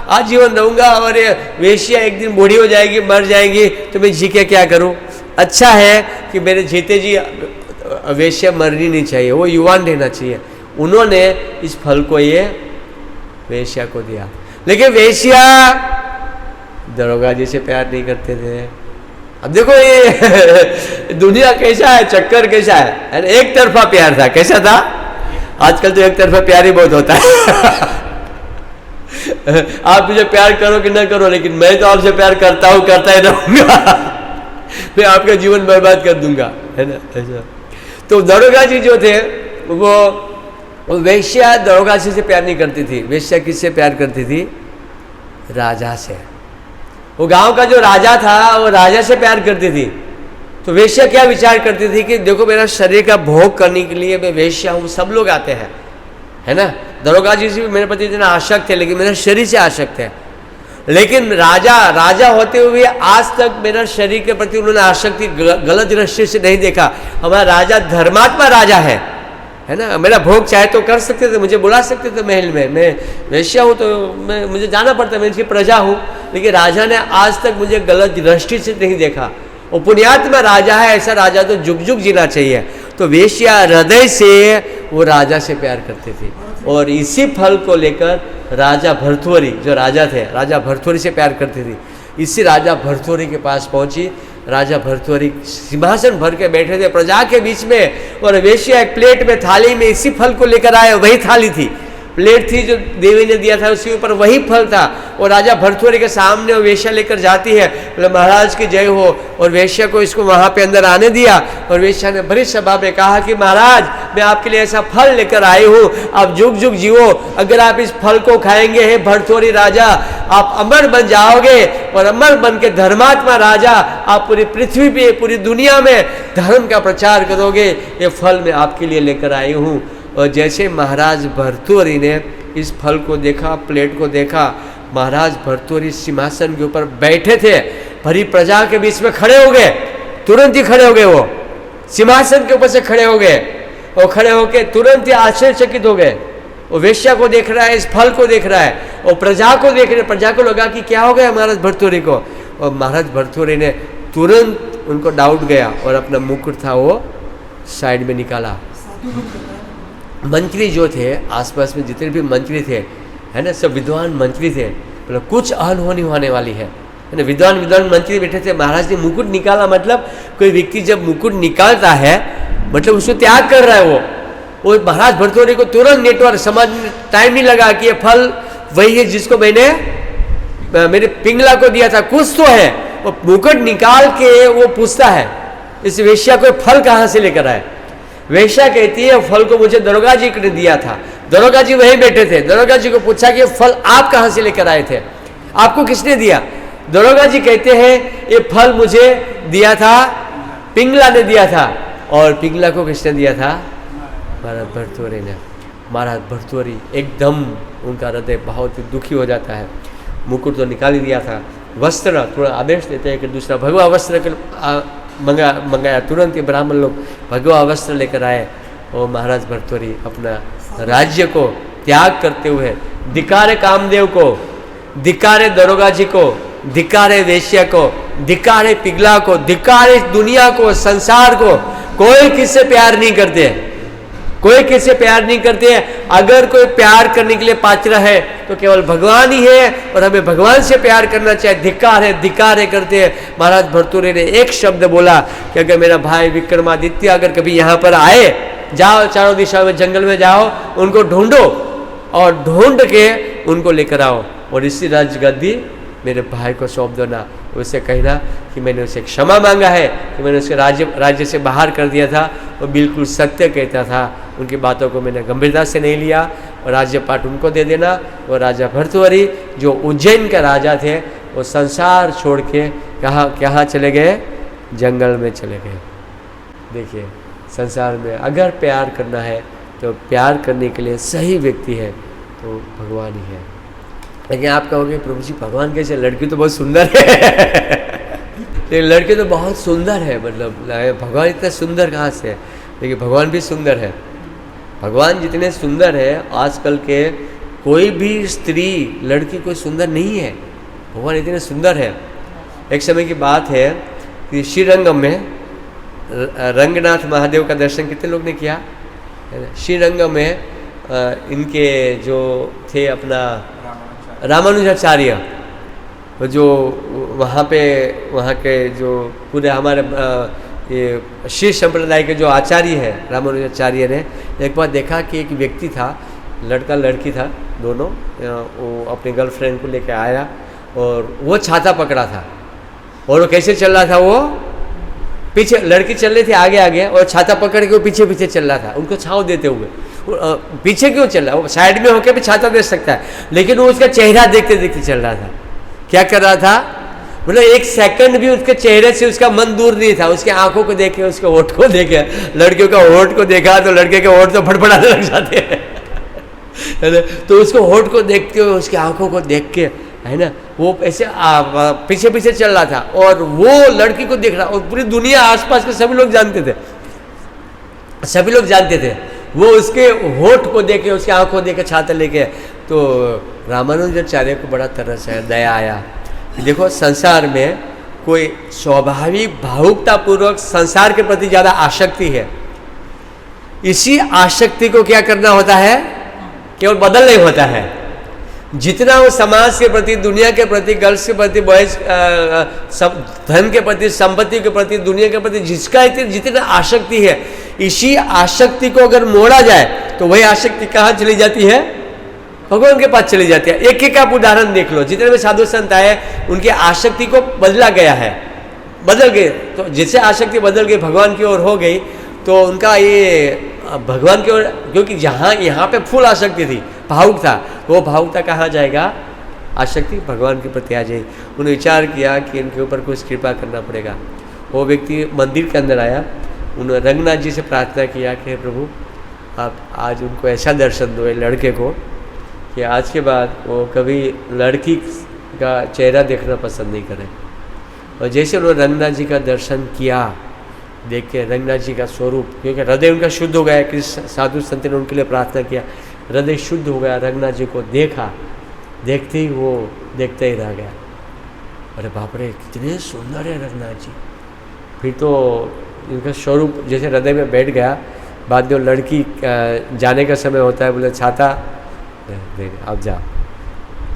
आजीवन रहूंगा, और वेश्या एक दिन बूढ़ी हो जाएगी, मर जाएगी, तो मैं जी के क्या करूं। अच्छा है कि मेरे जीते जी वेश्या मरनी नहीं चाहिए, वो युवान रहना चाहिए। उन्होंने इस फल को ये वेश्या को दिया। लेकिन वेश्या दरोगा जी से प्यार नहीं करते थे। अब देखो ये दुनिया कैसा है, चक्कर कैसा है, एक तरफा प्यार था। कैसा था? आजकल तो एक तरफा प्यार ही बहुत होता है। आप मुझे प्यार करो कि ना करो, लेकिन मैं तो आपसे प्यार करता हूं, करता ही रहूंगा। मैं आपका जीवन बर्बाद कर दूंगा, है ना ऐसा। तो दरोगा जी जो थे वो वेश्या दरोगा जी से प्यार नहीं करती थी। वेश्या किससे प्यार करती थी? राजा से। वो गांव का जो राजा था वो राजा से प्यार करती थी। तो वेश्या क्या विचार करती थी कि देखो मेरा शरीर का भोग करने के लिए मैं वेश्या हूँ, सब लोग आते हैं, है ना। दरोगा जी से भी मेरे प्रति इतना आसक्त थे, लेकिन मेरे शरीर से आसक्त है। लेकिन राजा होते हुए आज तक मेरा शरीर के प्रति उन्होंने आसक्ति गलत दृष्टि से नहीं देखा। हमारा राजा धर्मात्मा राजा है ना। मेरा भोग चाहे तो कर सकते थे, मुझे बुला सकते थे महल में, मैं वेश्या हूँ तो मुझे जाना पड़ता, मैं इसकी प्रजा हूँ। लेकिन राजा ने आज तक मुझे गलत दृष्टि से नहीं देखा। वो पुण्यात्मा राजा है, ऐसा राजा तो जुग जुग जीना चाहिए। तो वेश्या हृदय से वो राजा से प्यार करती थी, और इसी फल को लेकर राजा भर्तृहरि जो राजा थे, राजा भर्तृहरि से प्यार करती थी। इसी राजा भर्तृहरि के पास पहुंची। राजा भर्तृहरि सिंहासन भर के बैठे थे प्रजा के बीच में, और वेश्या एक प्लेट में थाली में इसी फल को लेकर आए। वही थाली थी, प्लेट थी जो देवी ने दिया था, उसके ऊपर वही फल था। और राजा भर्तृहरि के सामने वो वेश्या लेकर जाती है, बोले महाराज की जय हो। और वेश्या को इसको वहां पे अंदर आने दिया, और वेश्या ने बड़ी सभा में कहा कि महाराज मैं आपके लिए ऐसा फल लेकर आई हूँ, आप जुग जुग जियो। अगर आप इस फल को खाएंगे हे भर्तृहरि राजा, आप अमर बन जाओगे, और अमर बन के धर्मात्मा राजा आप पूरी पृथ्वी पे, पूरी दुनिया में धर्म का प्रचार करोगे। ये फल मैं आपके लिए लेकर आई हूँ। और जैसे महाराज भर्तृहरि ने इस फल को देखा, प्लेट को देखा, महाराज भर्तृहरि सिंहासन के ऊपर बैठे थे, भरी प्रजा के बीच में खड़े हो गए। तुरंत ही खड़े हो गए, वो सिंहासन के ऊपर से खड़े हो गए, और खड़े होकर तुरंत ही आश्चर्यचकित हो गए। वो वेश्या को देख रहा है, इस फल को देख रहा है, और प्रजा को देख रहे। प्रजा को लगा कि क्या हो गया महाराज भर्तृहरि को। और महाराज भर्तृहरि ने तुरंत, उनको डाउट गया, और अपना मुकुट था वो साइड में निकाला। मंत्री जो थे, आसपास में जितने भी मंत्री थे, है ना, सब विद्वान मंत्री थे। मतलब कुछ अनहोनी होने वाली है ना। विद्वान मंत्री बैठे थे। महाराज ने मुकुट निकाला, मतलब कोई व्यक्ति जब मुकुट निकालता है मतलब उसको त्याग कर रहा है वो महाराज भर्तृहरि को तुरंत नेटवर्क समझ टाइम नहीं लगा कि ये फल वही है जिसको मैंने मेरे पिंगला को दिया था, कुछ तो है। वो मुकुट निकाल के वो पूछता है इस वेश्या को फल कहाँ से लेकर आए। वेश्या कहती है फल को मुझे दरोगा जी ने दिया था। दरोगा जी वहीं बैठे थे। दरोगा जी को पूछा कि फल आप कहाँ से लेकर आए थे, आपको किसने दिया। दरोगा जी कहते हैं ये फल मुझे दिया था, पिंगला ने दिया था। और पिंगला को किसने दिया था? महाराज भर्तृहरि ने। महाराज भर्तृहरि एकदम, उनका हृदय बहुत दुखी हो जाता है। मुकुट तो निकाल ही दिया था, वस्त्र थोड़ा आदेश देते हैं कि दूसरा भगवा वस्त्र मंगाया। तुरंत ही ब्राह्मण लोग भगवा वस्त्र लेकर आए, और महाराज भर्तृहरि अपना राज्य को त्याग करते हुए धिक्कारे कामदेव को, धिक्कारे दरोगा जी को, धिक्कारे वेश्या को, धिक्कारे पिघला को, धिक्कारे दुनिया को, संसार को। कोई किससे प्यार नहीं करते, कोई किससे प्यार नहीं करते हैं। अगर कोई प्यार करने के लिए पात्र है तो केवल भगवान ही है, और हमें भगवान से प्यार करना चाहिए। धिक्कार है, धिक्कार है करते हैं। महाराज भर्तृहरि ने एक शब्द बोला कि अगर मेरा भाई विक्रमादित्य अगर कभी यहाँ पर आए, जाओ चारों दिशा में जंगल में जाओ, उनको ढूंढो, और ढूंढ के उनको लेकर आओ, और इसी राजगद्दी मेरे भाई को सौंप दो ना। उससे कहना कि मैंने उसे क्षमा मांगा है कि मैंने उसके राज्य से बाहर कर दिया था। वो बिल्कुल सत्य कहता था, उनकी बातों को मैंने गंभीरता से नहीं लिया, और राज्यपाट उनको दे देना। और राजा भर्तृहरि जो उज्जैन का राजा थे, वो संसार छोड़ के कहाँ चले गए? जंगल में चले गए। देखिए, संसार में अगर प्यार करना है तो प्यार करने के लिए सही व्यक्ति है तो भगवान ही है। लेकिन आप कहोगे प्रभु जी भगवान कैसे, लड़की तो बहुत सुंदर है। लड़के तो बहुत सुंदर है, मतलब भगवान इतना सुंदर कहाँ से है? लेकिन भगवान भी सुंदर है। भगवान जितने सुंदर है, आजकल के कोई भी स्त्री लड़की कोई सुंदर नहीं है। भगवान इतने सुंदर है। एक समय की बात है कि श्रीरंगम में रंगनाथ महादेव का दर्शन कितने लोग ने किया? श्रीरंगम में इनके जो थे अपना रामानुजाचार्य, जो वहाँ के जो पूरे हमारे ये शिव संप्रदाय के जो आचार्य है रामानुजाचार्य ने एक बार देखा कि एक व्यक्ति था, लड़का लड़की था दोनों, वो अपनी गर्लफ्रेंड को लेकर आया और वो छाता पकड़ा था और वो कैसे चल रहा था, वो पीछे, लड़की चल रही थी आगे आगे और छाता पकड़ के वो पीछे पीछे चल रहा था उनको छाँव देते हुए। पीछे क्यों चल रहा है, वो साइड में होकर भी छाता दे सकता है, लेकिन वो उसका चेहरा देखते देखते चल रहा था। क्या कर रहा था, मतलब एक सेकंड भी उसके चेहरे से उसका मन दूर नहीं था, उसके आंखों को देखे, उसके होठ को देखे, लड़कियों का होठ को देखा तो लड़के के होठ तो फड़फड़ाने लग जाते हैं तो उसको होठ को देखते हुए उसकी आंखों को देख के, है ना, वो ऐसे पीछे पीछे चल रहा था और वो लड़की को देख रहा, और पूरी दुनिया आसपास के सभी लोग जानते थे, वो उसके होठ को देखे, उसकी आंखों को देखे छाता लेके। तो रामानुजाचार्य को बड़ा तरस है, दया आया कि देखो संसार में कोई स्वाभाविक भावुकतापूर्वक संसार के प्रति ज़्यादा आसक्ति है, इसी आसक्ति को क्या करना होता है, केवल बदलना ही होता है। जितना वो समाज के प्रति, दुनिया के प्रति, गर्ल्स के प्रति, बॉयज, धन के प्रति, संपत्ति के प्रति, दुनिया के प्रति जिसका जितना आसक्ति है, इसी आसक्ति को अगर मोड़ा जाए तो वही आसक्ति कहाँ चली जाती है, भगवान के पास चली जाती है। एक एक आप उदाहरण देख लो, जितने भी साधु संत आए उनकी आसक्ति को बदला गया है, बदल गए, तो जिससे आसक्ति बदल गई भगवान की ओर हो गई, तो उनका ये भगवान की ओर, क्योंकि जहाँ यहाँ पे फुल आसक्ति थी, भावुक था, वो भावुकता कहाँ जाएगा, आसक्ति भगवान के प्रति आ जाएगी। उन्होंने विचार किया कि इनके ऊपर कुछ कृपा करना पड़ेगा। वो व्यक्ति मंदिर के अंदर आया, उन्होंने रंगनाथ जी से प्रार्थना किया कि प्रभु आप आज उनको ऐसा दर्शन दो, लड़के को, कि आज के बाद वो कभी लड़की का चेहरा देखना पसंद नहीं करें। और जैसे उन्होंने रंगनाथ जी का दर्शन किया, देख के रंगनाथ जी का स्वरूप, क्योंकि हृदय उनका शुद्ध हो गया, कि साधु संत ने उनके लिए प्रार्थना किया, हृदय शुद्ध हो गया, रंगनाथ जी को देखा, देखते ही वो देखते ही रह गया, अरे बाप रे कितने सुंदर है रंगनाथ जी। फिर तो इनका स्वरूप जैसे हृदय में बैठ गया। बाद में लड़की जाने का समय होता है, बोले छाता नहीं, आप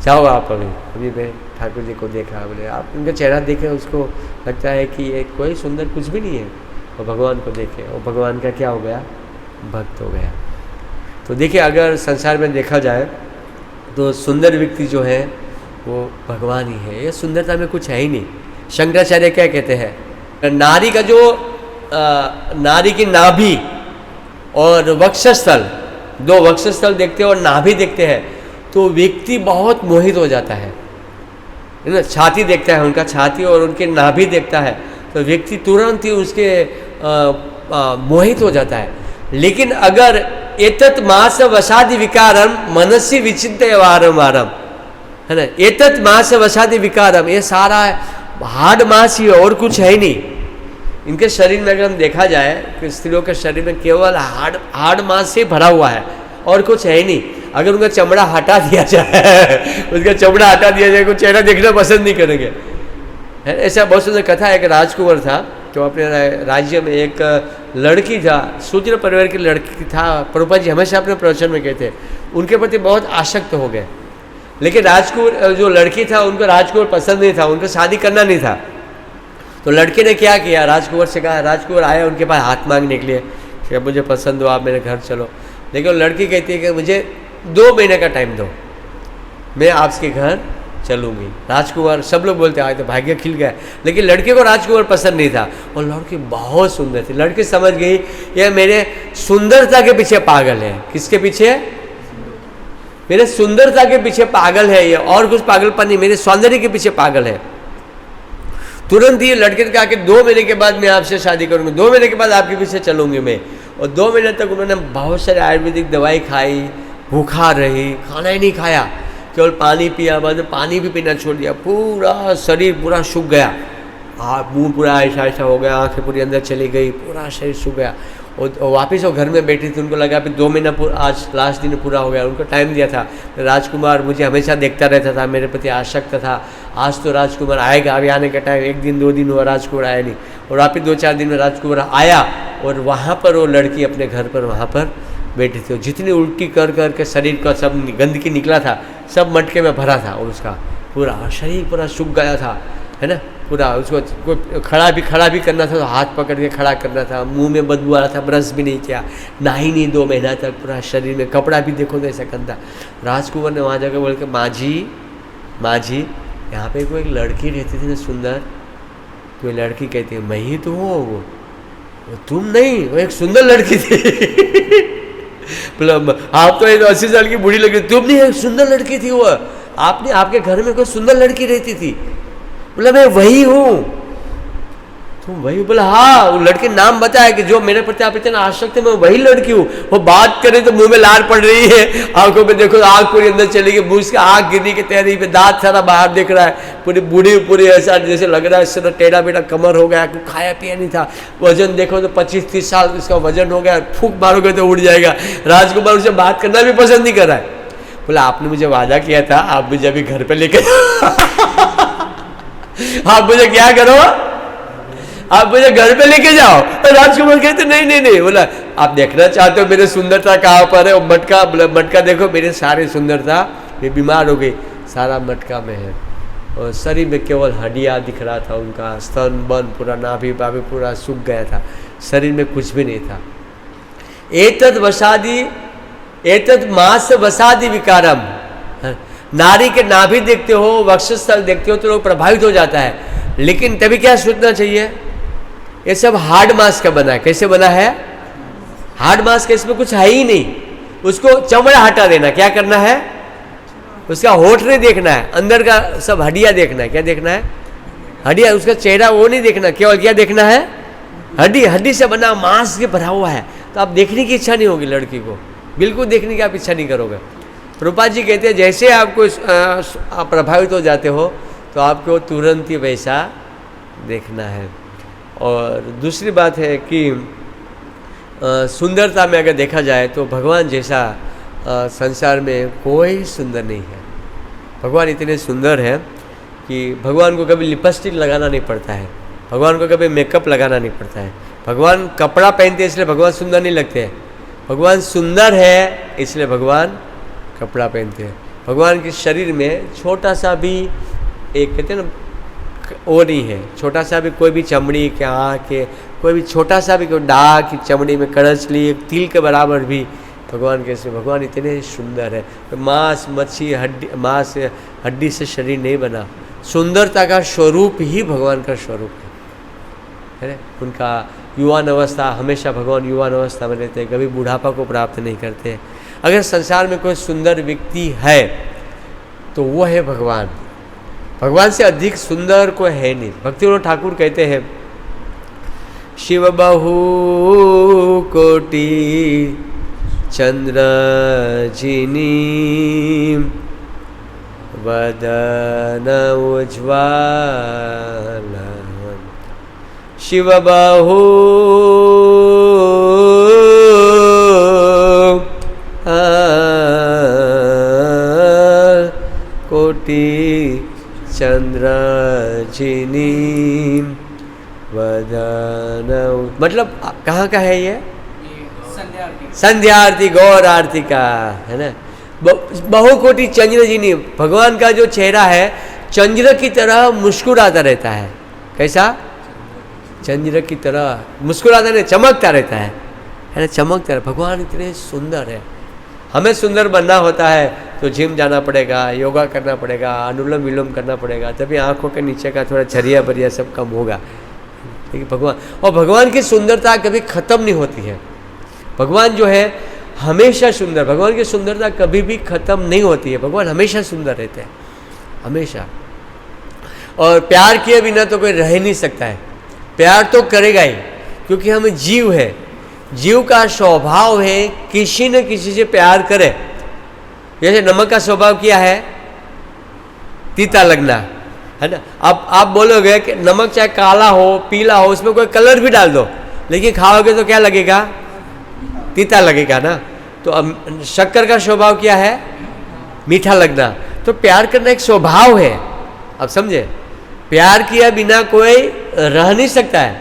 जाओ आप, अभी मैं ठाकुर जी को देखा, बोले आप उनका चेहरा देखे, उसको लगता है कि ये कोई सुंदर कुछ भी नहीं है, और भगवान को देखे, और भगवान का क्या हो गया, भक्त हो गया। तो देखिए अगर संसार में देखा जाए तो सुंदर व्यक्ति जो है वो भगवान ही है, ये सुंदरता में कुछ है ही नहीं। शंकराचार्य क्या कहते हैं, नारी का जो नारी की नाभि और वक्षस्थल, दो वक्षस्थल देखते हैं और नाभि देखते हैं तो व्यक्ति बहुत मोहित हो जाता है ना। छाती देखता है, उनका छाती और उनके नाभि देखता है तो व्यक्ति तुरंत ही उसके मोहित हो जाता है। लेकिन अगर एतत् मास वसादि विकारम मनसी विचिन्त्य वारम वारम, है ना, एतत् मास वसादि विकारम, ये सारा हार्ड मास ही और कुछ है ही नहीं। इनके शरीर में अगर हम देखा जाए कि स्त्रियों के शरीर में केवल हार्ड मांस से भरा हुआ है और कुछ है ही नहीं। अगर उनका चमड़ा हटा दिया जाए उसका चमड़ा हटा दिया जाए, कोई चेहरा देखना पसंद नहीं करेंगे। है ऐसा बहुत सुंदर कथा है। एक राजकुंवर था तो अपने राज्य में एक लड़की था, शूद्र परिवार की लड़की था। प्रभुपाद जी हमेशा अपने प्रवचन में कहते उनके प्रति बहुत आसक्त हो गए। लेकिन राजकुंवर जो लड़की था उनको राजकुंवर पसंद नहीं था, उनको शादी करना नहीं था। तो लड़के ने क्या किया, राजकुंवर से कहा, राजकुंवर आया उनके पास हाथ मांगने के लिए कि मुझे पसंद हो, आप मेरे घर चलो। लेकिन लड़की कहती है कि मुझे 2 महीने का टाइम दो, मैं आपके घर चलूँगी। राजकुंवर, सब लोग बोलते आए तो भाग्य खिल गया। लेकिन लड़के को राजकुंवर पसंद नहीं था और लड़की बहुत सुंदर थी। लड़की समझ गई ये मेरे सुंदरता के पीछे पागल है। किसके पीछे? मेरे सुंदरता के पीछे पागल है ये, और कुछ पागलपन नहीं, मेरे सौंदर्य के पीछे पागल है। तुरंत ही लड़के ने कहा कि 2 महीने के बाद मैं आपसे शादी करूंगी, 2 महीने के बाद आपके पीछे चलूंगी मैं। और 2 महीने तक उन्होंने बहुत सारे आयुर्वेदिक दवाई खाई, भूखा रही, खाना ही नहीं खाया, केवल पानी पिया। बाद में पानी भी पीना छोड़ दिया, पूरा शरीर पूरा सूख गया, मुंह पूरा ऐसा ऐसा हो गया, आँखें पूरी अंदर चली गई, पूरा शरीर सूख गया। और वापस वो घर में बैठी थी, उनको लगा कि 2 महीना आज लास्ट दिन पूरा हो गया। उनको टाइम दिया था। राजकुमार मुझे हमेशा देखता रहता था, मेरे प्रति आसक्त था, आज तो राजकुमार आएगा। अभी आने का टाइम 1 दिन 2 दिन हुआ, राजकुमार आया नहीं। और वापस 2-4 दिन में राजकुमार आया और वहाँ पर वो लड़की अपने घर पर वहाँ पर बैठे थे। जितनी उल्टी कर कर के शरीर का सब गंदगी निकला था सब मटके में भरा था, और उसका पूरा शरीर पूरा सूख गया था, है ना। पूरा उसको खड़ा भी करना था तो हाथ पकड़ के खड़ा करना था, मुंह में बदबू आ रहा था, ब्रश भी नहीं किया, नहा नहीं 2 महीना तक, पूरा शरीर में कपड़ा भी देखो तो ऐसा गंदा। राजकुमार ने वहाँ जाकर बोल के माँ जी यहाँ पे कोई एक लड़की रहती थी ना सुंदर, कोई लड़की कहती है मैं ही तो हूँ वो तुम नहीं, वो एक सुंदर लड़की थी। आप तो 80 साल की बूढ़ी लग रही, तुम नहीं, एक सुंदर लड़की थी वो, आपने आपके घर में कोई सुंदर लड़की रहती थी। बोला मैं वही हूँ। तुम वही? बोला हाँ। वो लड़के नाम बताया कि जो मेरे प्रति आप इतना आसक्त थे, मैं वही लड़की हूँ। वो बात करे तो मुंह में लार पड़ रही है, आंखों में देखो आंख पूरी अंदर चली गई, मुंह से आंख गिरने की तैयारी पे, दांत सारा बाहर दिख रहा है, पूरी बूढ़ी पूरी ऐसा जैसे लग रहा है इससे टेढ़ा बेटा कमर हो गया, कुछ खाया पिया नहीं था। वजन देखो तो 25-30 साल इसका वजन हो गया, फूंक मारोगे तो उड़ जाएगा। राजकुमार उसे बात करना भी पसंद नहीं कर रहा है। बोला आपने मुझे वादा किया था आप मुझे अभी घर पे लेके आप मुझे क्या करो, आप मुझे घर पे लेके जाओ। तो राजकुमार कहते नहीं। बोला आप देखना चाहते हो मेरी सुंदरता कहाँ पर है? मटका देखो, मेरे सारे सुंदरता, मैं बीमार हो गई, सारा मटका में है, और शरीर में केवल हड्डियाँ दिख रहा था, उनका स्तन बन पूरा नाभि बाभि पूरा सूख गया था, शरीर में कुछ भी नहीं था। एतद मास वसादि विकारम, नारी के नाभि देखते हो, वक्षस्थल देखते हो तो लोग प्रभावित हो जाता है, लेकिन तभी क्या सोचना चाहिए ये सब हार्ड मांस का बना है। कैसे बना है? हार्ड मांस का, इसमें कुछ है ही नहीं। उसको चमड़ा हटा देना, क्या करना है? उसका होठ नहीं देखना है, अंदर का सब हड्डियां देखना है। क्या देखना है? हड्डियां, उसका चेहरा वो नहीं देखना, केवल क्या देखना है? हड्डी से बना मांस के भरा हुआ है, तो आप देखने की इच्छा नहीं होगी लड़की को, बिल्कुल देखने की आप इच्छा नहीं करोगे। प्रभुपाद जी कहते हैं जैसे आपको आप प्रभावित हो जाते हो तो आपको तुरंत ही वैसा देखना है। और दूसरी बात है कि सुंदरता में अगर देखा जाए तो भगवान जैसा संसार में कोई सुंदर नहीं है। भगवान इतने सुंदर हैं कि भगवान को कभी लिपस्टिक लगाना नहीं पड़ता है, भगवान को कभी मेकअप लगाना नहीं पड़ता है। भगवान कपड़ा पहनते इसलिए भगवान सुंदर नहीं लगते हैं, भगवान सुंदर है इसलिए भगवान कपड़ा पहनते हैं। भगवान के शरीर में छोटा सा भी एक कहते हैं ना वो नहीं है, छोटा सा भी कोई भी चमड़ी के आँख के कोई भी छोटा सा भी कोई दाग की चमड़ी में कड़च ली एक तिल के बराबर भी भगवान कैसे, भगवान इतने सुंदर है। तो मांस मच्छी हड्डी से शरीर नहीं बना, सुंदरता का स्वरूप ही भगवान का स्वरूप है ना। उनका युवान अवस्था, हमेशा भगवान युवान अवस्था में रहते हैं, कभी बुढ़ापा को प्राप्त नहीं करते। अगर संसार में कोई सुंदर व्यक्ति है तो वो है भगवान, भगवान से अधिक सुंदर कोई है नहीं। भक्तिविनोद ठाकुर कहते हैं शिव बहु कोटि चंद्र जिनी वदन उज्ज्वल, शिव बहु कोटि चंद्र जिनी वदन, मतलब कहाँ का है ये? संध्या आरती गौर आरती का है ना। बहुकोटि चंद्र जिनी, भगवान का जो चेहरा है चंद्र की तरह मुस्कुराता रहता है। कैसा? चंद्र की तरह मुस्कुराता नहीं, चमकता रहता है ना, चमकता है। भगवान इतने सुंदर है। हमें सुंदर बनना होता है तो जिम जाना पड़ेगा, योगा करना पड़ेगा, अनुलोम विलोम करना पड़ेगा, तभी आंखों के नीचे का थोड़ा झरिया बरिया सब कम होगा। लेकिन भगवान, और भगवान की सुंदरता कभी ख़त्म नहीं होती है। भगवान जो है हमेशा सुंदर, भगवान की सुंदरता कभी भी ख़त्म नहीं होती है। भगवान हमेशा सुंदर रहते हैं, हमेशा। और प्यार किए बिना तो कोई रह नहीं सकता है, प्यार तो करेगा ही, क्योंकि हम जीव है। जीव का स्वभाव है किसी न किसी से प्यार करे। जैसे नमक का स्वभाव क्या है? तीता लगना, है ना। अब आप बोलोगे कि नमक चाहे काला हो पीला हो उसमें कोई कलर भी डाल दो, लेकिन खाओगे तो क्या लगेगा? तीता लगेगा ना। तो अब शक्कर का स्वभाव क्या है? मीठा लगना। तो प्यार करना एक स्वभाव है, अब समझे। प्यार किया बिना कोई रह नहीं सकता है,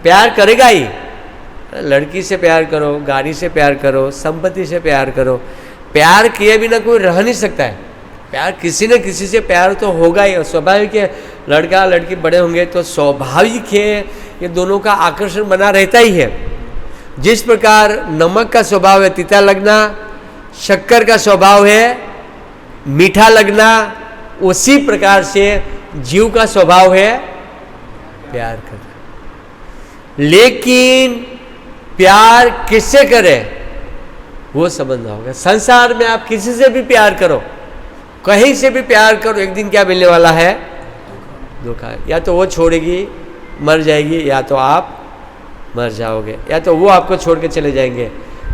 प्यार करेगा ही। लड़की से प्यार करो, गाड़ी से प्यार करो, संपत्ति से प्यार करो, प्यार किए बिना कोई रह नहीं सकता है। प्यार किसी न किसी से प्यार तो होगा ही, और स्वाभाविक है, लड़का लड़की बड़े होंगे तो स्वाभाविक है ये दोनों का आकर्षण बना रहता ही है। जिस प्रकार नमक का स्वभाव है तीता लगना, शक्कर का स्वभाव है मीठा लगना, उसी प्रकार से जीव का स्वभाव है प्यार करना। लेकिन प्यार किससे करें वो समझना होगा। संसार में आप किसी से भी प्यार करो, कहीं से भी प्यार करो, एक दिन क्या मिलने वाला है? धोखा। या तो वो छोड़ेगी मर जाएगी, या तो आप मर जाओगे, या तो वो आपको छोड़ के चले जाएंगे,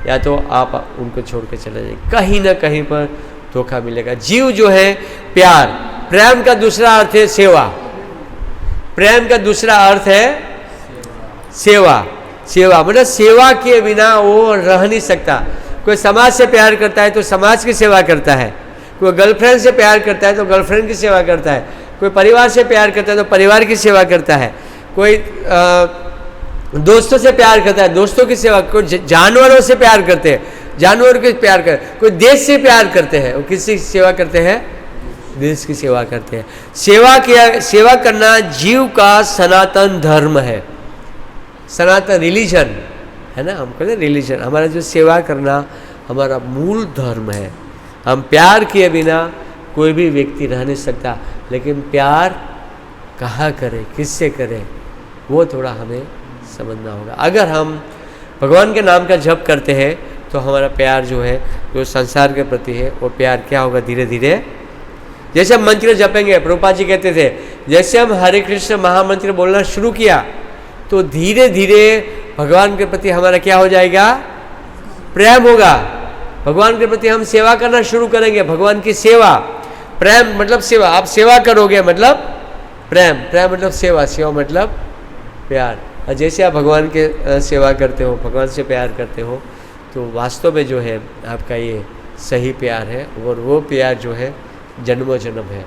या तो आप उनको छोड़ के चले जाएंगे। कहीं ना कहीं पर धोखा मिलेगा। जीव जो है प्यार, प्रेम का दूसरा अर्थ है सेवा। प्रेम का दूसरा अर्थ है सेवा। सेवा मतलब सेवा के बिना वो रह नहीं सकता। कोई समाज से प्यार करता है तो समाज की सेवा करता है, कोई गर्लफ्रेंड से प्यार करता है तो गर्लफ्रेंड की सेवा करता है, कोई परिवार से प्यार करता है तो परिवार की सेवा करता है, कोई दोस्तों से प्यार करता है दोस्तों की सेवा, कोई जानवरों से प्यार करते हैं जानवरों के प्यार कर, कोई देश से प्यार करते हैं, वो किसकी सेवा करते हैं? देश की सेवा करते हैं। सेवा करना जीव का सनातन धर्म है, सनातन रिलीजन है ना। हम कहते हैं रिलीजन, हमारा जो सेवा करना हमारा मूल धर्म है। हम प्यार किए बिना कोई भी व्यक्ति रह नहीं सकता, लेकिन प्यार कहाँ करें, किससे करें, वो थोड़ा हमें समझना होगा। अगर हम भगवान के नाम का जप करते हैं तो हमारा प्यार जो है, जो संसार के प्रति है, वो प्यार क्या होगा? धीरे धीरे जैसे हम मंत्र जपेंगे, प्रभुपाद जी कहते थे जैसे हम हरे कृष्ण महामंत्र बोलना शुरू किया तो धीरे धीरे भगवान के प्रति हमारा क्या हो जाएगा? प्रेम होगा। भगवान के प्रति हम सेवा करना शुरू करेंगे, भगवान की सेवा। प्रेम मतलब सेवा, आप सेवा करोगे मतलब प्रेम, प्रेम मतलब सेवा, सेवा मतलब प्यार। और जैसे आप भगवान के सेवा करते हो, भगवान से प्यार करते हो, तो वास्तव में जो है आपका ये सही प्यार है, और वो प्यार जो है जन्मों जन्म है।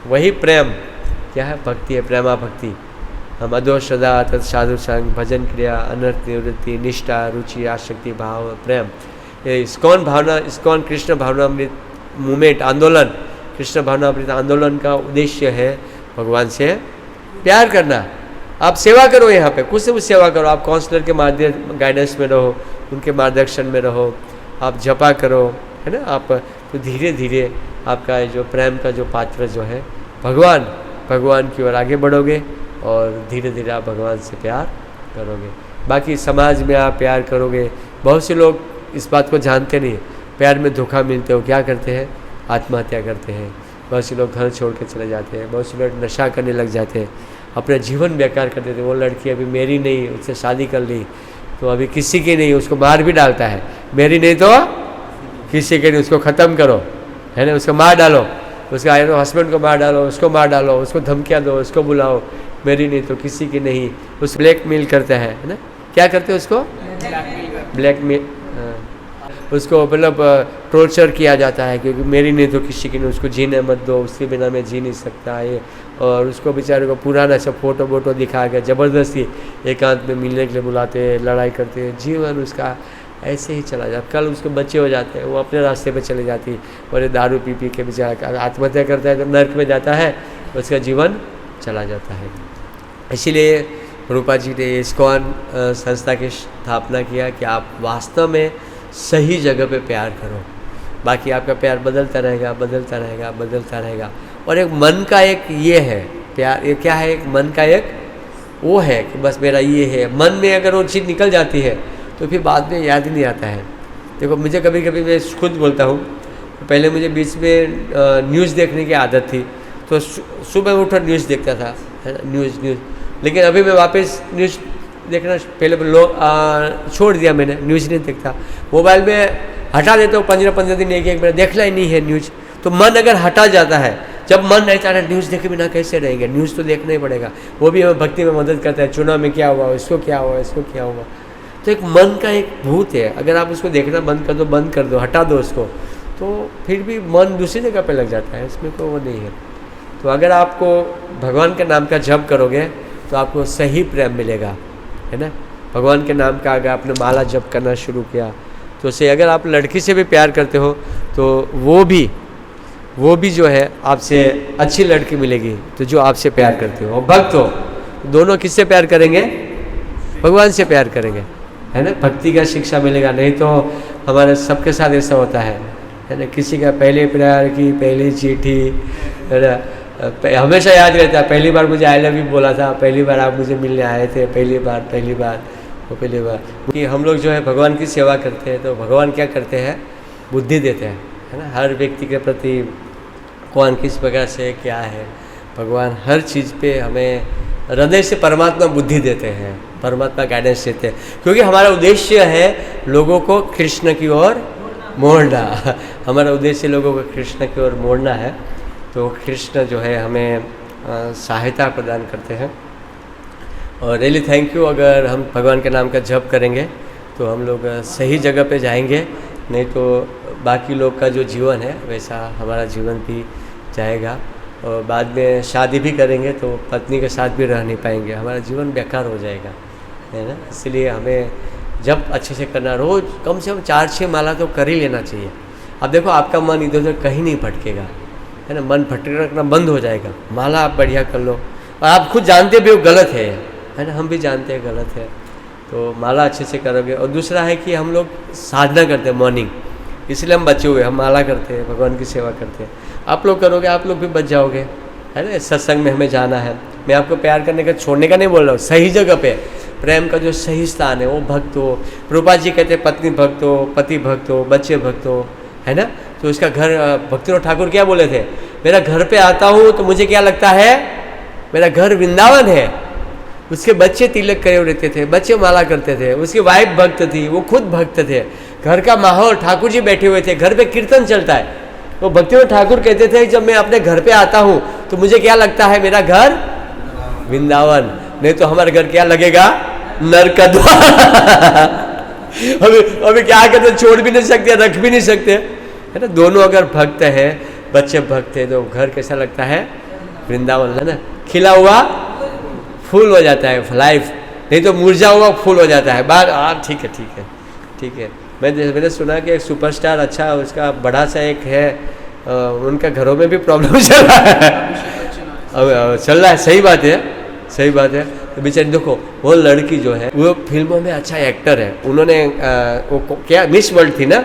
वही प्रेम क्या है? भक्ति है, प्रेमा भक्ति। हम अदो श्रद्धा तत् साधु संग भजन क्रिया अनर्थ निवृत्ति निष्ठा रुचि आसक्ति भाव प्रेम, ये इस्कॉन भावना, इस्कॉन कृष्ण भावनामृत मूवमेंट आंदोलन, कृष्ण भावनामृत आंदोलन का उद्देश्य है भगवान से प्यार करना। आप सेवा करो, यहाँ पे कुछ से कुछ सेवा करो। आप काउंसलर के माध्यम गाइडेंस में रहो, उनके मार्गदर्शन में रहो, आप जपा करो, है ना। आप तो धीरे धीरे आपका जो प्रेम का जो पात्र जो है भगवान की ओर आगे बढ़ोगे, और धीरे धीरे आप भगवान से प्यार करोगे। बाकी समाज में आप प्यार करोगे। बहुत से लोग इस बात को जानते नहीं, प्यार में धोखा मिलते हो क्या करते हैं? आत्महत्या करते हैं। बहुत से लोग घर छोड़ के चले जाते हैं, बहुत से लोग नशा करने लग जाते हैं, अपना जीवन बेकार कर देते हैं। वो लड़की अभी मेरी नहीं, उससे शादी कर ली तो अभी किसी की नहीं, उसको मार भी डालता है। मेरी नहीं तो किसी की नहीं, उसको ख़त्म करो, है ना, उसको मार डालो, उसका हस्बैंड को मार डालो, उसको मार डालो, उसको धमकियाँ दो, उसको बुलाओ। मेरी नहीं तो किसी की नहीं, उस ब्लैकमेल करता है ना। क्या करते हैं उसको? ब्लैकमेल, उसको मतलब टॉर्चर किया जाता है, क्योंकि मेरी नहीं तो किसी की नहीं, उसको जीने मत दो, उसके बिना मैं जी नहीं सकता ये। और उसको बेचारे को पुराना सब फोटो वोटो दिखा के ज़बरदस्ती एकांत में मिलने के लिए बुलाते हैं, लड़ाई करते हैं। जीवन उसका ऐसे ही चला जाता। कल उसके बच्चे हो जाते हैं, वो अपने रास्ते पे चले जाती, और दारू पी पी के बेचारा आत्महत्या करता है तो नर्क में जाता है, उसका जीवन चला जाता है। इसीलिए प्रभुपाद जी ने इस्कॉन संस्था की स्थापना किया कि आप वास्तव में सही जगह पे प्यार करो, बाकी आपका प्यार बदलता रहेगा, बदलता रहेगा, बदलता रहेगा। और एक मन का एक ये है प्यार, ये क्या है? एक मन का एक वो है कि बस मेरा ये है। मन में अगर वो चीज़ निकल जाती है तो फिर बाद में याद ही नहीं आता है। देखो मुझे कभी कभी, मैं खुद बोलता हूँ, पहले मुझे बीच में न्यूज़ देखने की आदत थी, तो सुबह उठकर न्यूज़ देखता था, है ना, न्यूज़। लेकिन अभी मैं वापस न्यूज़ देखना पहले छोड़ दिया मैंने, न्यूज़ नहीं देखता। मोबाइल में हटा देता हूँ, 15-15 दिन एक बार देखना ही नहीं है न्यूज़। तो मन अगर हटा जाता है, जब मन रहता है न्यूज़ देखे बिना कैसे रहेंगे, न्यूज़ तो देखना ही पड़ेगा। वो भी हमें भक्ति में मदद करता है, चुनाव में क्या हुआ, इसको क्या हुआ, इसको क्या हुआ। तो एक मन का एक भूत है, अगर आप उसको देखना बंद कर दो, हटा दो उसको, तो फिर भी मन दूसरी जगह पे लग जाता है, इसमें कोई वो नहीं है। तो अगर आपको भगवान के नाम का जप करोगे तो आपको सही प्रेम मिलेगा, है ना। भगवान के नाम का अगर आपने माला जप करना शुरू किया तो उससे अगर आप लड़की से भी प्यार करते हो तो वो भी जो है आपसे अच्छी लड़की मिलेगी तो जो आपसे प्यार करते हो। और भक्त हो दोनों किससे प्यार करेंगे? भगवान से प्यार करेंगे, है ना। भक्ति का शिक्षा मिलेगा। नहीं तो हमारे सबके साथ ऐसा होता है ना। किसी का पहले प्यार की पहली चिट्ठी, है ना, हमेशा याद रहता है पहली बार मुझे आई लव यू बोला था, पहली बार आप मुझे मिलने आए थे, पहली बार कि हम लोग जो है भगवान की सेवा करते हैं तो भगवान क्या करते हैं? बुद्धि देते हैं, है ना। हर व्यक्ति के प्रति कौन किस प्रकार से क्या है, भगवान हर चीज़ पे हमें हृदय से परमात्मा बुद्धि देते हैं, परमात्मा गाइडेंस देते हैं। क्योंकि हमारा उद्देश्य है लोगों को कृष्ण की ओर मोड़ना। हमारा उद्देश्य लोगों को कृष्ण की ओर मोड़ना है। तो कृष्ण जो है हमें सहायता प्रदान करते हैं। और रियली थैंक यू। अगर हम भगवान के नाम का जप करेंगे तो हम लोग सही जगह पे जाएंगे, नहीं तो बाकी लोग का जो जीवन है वैसा हमारा जीवन भी जाएगा। और बाद में शादी भी करेंगे तो पत्नी के साथ भी रह नहीं पाएंगे, हमारा जीवन बेकार हो जाएगा, है ना। इसलिए हमें जप अच्छे से करना, रोज़ कम से कम 4-6 माला तो कर ही लेना चाहिए। अब देखो आपका मन इधर उधर कहीं नहीं भटकेगा, है ना। मन भटकना बंद हो जाएगा। माला आप बढ़िया कर लो और आप खुद जानते भी वो गलत है ना। हम भी जानते हैं गलत है, तो माला अच्छे से करोगे। और दूसरा है कि हम लोग साधना करते हैं मॉर्निंग, इसलिए हम बचे हुए, हम माला करते हैं, भगवान की सेवा करते हैं। आप लोग करोगे आप लोग भी बच जाओगे, है ना। सत्संग में हमें जाना है। मैं आपको प्यार करने का छोड़ने का नहीं बोल रहा हूँ, सही जगह पे प्रेम का जो सही स्थान है वो भक्त हो। प्रभुपाद जी कहते हैं पत्नी भक्त हो, पति भक्त हो, बच्चे भक्त हो, है ना। तो उसका घर भक्तिनाथ ठाकुर क्या बोले थे? मेरा घर पे आता हूँ तो मुझे क्या लगता है? मेरा घर वृंदावन है। उसके बच्चे तिलक करे रहते थे, बच्चे माला करते थे, उसकी वाइफ भक्त थी, वो खुद भक्त थे। घर का माहौल, ठाकुर जी बैठे हुए थे, घर पे कीर्तन चलता है। तो भक्तिनाथ ठाकुर कहते थे जब मैं अपने घर पे आता हूँ तो मुझे क्या लगता है? मेरा घर वृंदावन। नहीं तो हमारा घर क्या लगेगा? नरक द्वार। अभी क्या कहते, छोड़ भी नहीं सकते, रख भी नहीं सकते, है ना। दोनों अगर भक्त है, बच्चे भक्त है, तो घर कैसा लगता है? वृंदावन, है ना। खिला हुआ फूल हो जाता है लाइफ, नहीं तो मुरझा हुआ फूल हो जाता है बाहर। ठीक है। मैंने सुना कि एक सुपरस्टार अच्छा उसका बड़ा सा एक है, उनका घरों में भी प्रॉब्लम चल रहा है। अब चल रहा है, सही बात है। तो बेचारी देखो वो लड़की जो है वो फिल्मों में अच्छा एक्टर है। उन्होंने वो क्या मिस वर्ल्ड थी ना,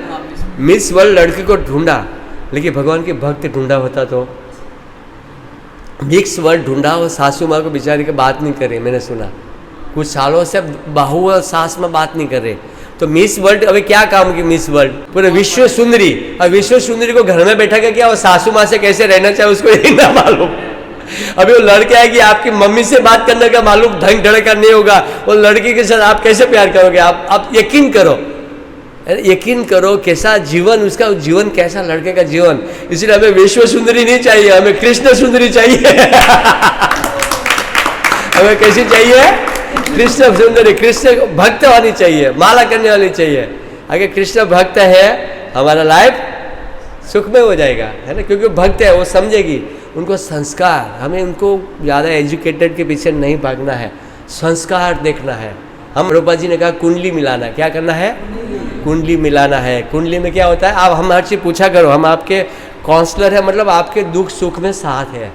मिस वर्ल्ड लड़की को ढूंढा, लेकिन भगवान के भक्त ढूंढा होता तो मिक्स वर्ल्ड ढूंढा। वो सासू माँ को बेचारी के बात नहीं करे, मैंने सुना कुछ सालों से बहू और सास में बात नहीं कर रहे। तो मिस वर्ल्ड अभी क्या काम की? मिस वर्ल्ड पूरे विश्व सुंदरी, और विश्व सुंदरी को घर में बैठा के क्या वो सासू माँ से कैसे रहना चाहिए उसको यही ना मालूम। अभी वो लड़के आएगी, आपकी मम्मी से बात करने का मालूम ढंग ढड़का नहीं होगा, वो लड़की के साथ आप कैसे प्यार करोगे? आप यकीन करो कैसा जीवन, उसका जीवन कैसा, लड़के का जीवन। इसलिए हमें विश्व सुंदरी नहीं चाहिए, हमें कृष्ण सुंदरी चाहिए। हमें कैसी चाहिए? कृष्ण सुंदरी, कृष्ण भक्त होनी चाहिए, माला करने वाली चाहिए। अगर कृष्ण भक्त है हमारा लाइफ सुखमय हो जाएगा, है ना। क्योंकि भक्त है, वो समझेगी। उनको संस्कार, हमें उनको ज़्यादा एजुकेटेड के पीछे नहीं भागना है, संस्कार देखना है। हम रूपा जी ने कहा कुंडली मिलाना, क्या करना है? कुंडली मिलाना है। कुंडली में क्या होता है? आप हम हर चीज़ पूछा करो, हम आपके काउंसलर है, मतलब आपके दुख सुख में साथ है।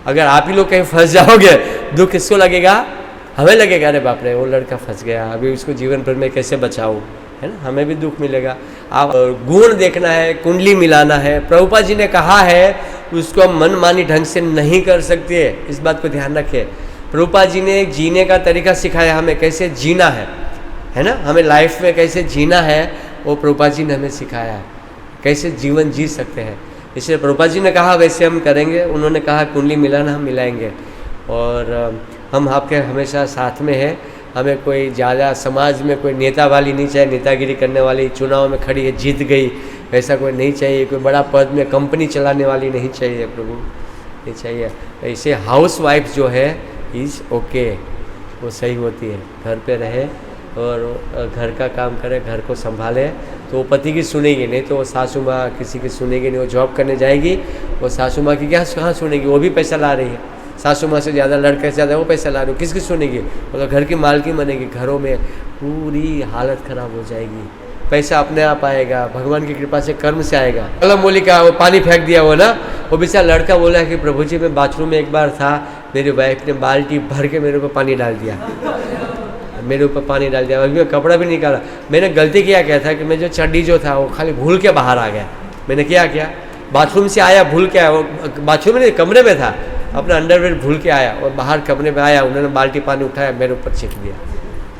अगर आप ही लोग कहीं फंस जाओगे, दुख किसको लगेगा? हमें लगेगा अरे बाप रे वो लड़का फंस गया, अभी उसको जीवन भर में कैसे बचाऊं, है ना। हमें भी दुख मिलेगा। आप गुण देखना है, कुंडली मिलाना है। प्रभुपाद जी ने कहा है उसको हम मनमानी ढंग से नहीं कर सकते, इस बात को ध्यान रखें। प्रभुपाद जी ने एक जीने का तरीका सिखाया हमें, कैसे जीना है ना। हमें लाइफ में कैसे जीना है वो प्रभुपाद जी ने हमें सिखाया है, कैसे जीवन जी सकते हैं। इसलिए प्रभुपाद जी ने कहा वैसे हम करेंगे। उन्होंने कहा कुंडली मिलाना, हम मिलाएंगे। और हम आपके हमेशा साथ में हैं। हमें कोई ज़्यादा समाज में कोई नेता वाली नहीं चाहिए, नेतागिरी करने वाली, चुनाव में खड़ी है जीत गई, वैसा कोई नहीं चाहिए। कोई बड़ा पद में कंपनी चलाने वाली नहीं चाहिए, प्रभु नहीं चाहिए। ऐसे हाउस वाइफ जो है इज़ ओके, वो सही होती है, घर पे रहे और घर का काम करे, घर को संभाले, तो वो पति की सुनेगी। नहीं तो वो सासू माँ किसी की सुनेगी नहीं। वो जॉब करने जाएगी, वो सासू माँ की क्या कहाँ सुनेगी? वो भी पैसा ला रही है, सासू माँ से ज़्यादा, लड़के से ज़्यादा वो पैसा ला रही है, किसकी सुनेगी? वो तो घर की मालकी बनेगी। घरों में पूरी हालत खराब हो जाएगी। पैसा अपने आप आएगा, भगवान की कृपा से, कर्म से आएगा। कलम बोली का वो पानी फेंक दिया वो ना, वो बेचारा लड़का बोला कि प्रभु जी मैं बाथरूम में एक बार था, मेरी वाइफ ने बाल्टी भर के मेरे ऊपर पानी डाल दिया, मेरे ऊपर पानी डाल दिया। अभी मैं कपड़ा भी निकाला। मैंने गलती किया क्या था कि मैं जो चड्डी जो था वो खाली भूल के बाहर आ गया। मैंने क्या बाथरूम से आया भूल के आया, वो बाथरूम में नहीं कमरे में था, अपना अंडरवेयर भूल के आया और बाहर कमरे में आया, उन्होंने बाल्टी पानी उठाया मेरे ऊपर छिट दिया।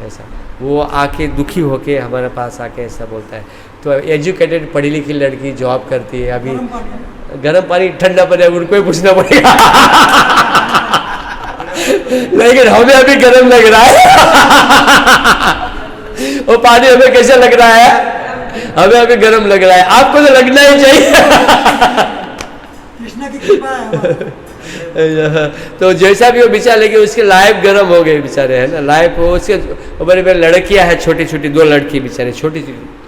ऐसा वो आके दुखी होके हमारे पास आके ऐसा बोलता है। तो एजुकेटेड पढ़ी लिखी लड़की जॉब करती है, अभी गर्म पानी ठंडा पड़ेगा उनको ही पूछना पड़ेगा लेकिन हमें अभी गर्म लग रहा है वो पानी हमें कैसा लग रहा है, हमें अभी गर्म लग रहा है, आपको तो लगना ही चाहिए कृष्णा की कृपा है। तो जैसा भी वो बेचारा, लेकिन उसकी लाइफ गर्म हो गई बेचारे, है ना। लाइफ वो उसके बड़े बड़े लड़कियां हैं, छोटी छोटी 2 लड़की बेचारे, छोटी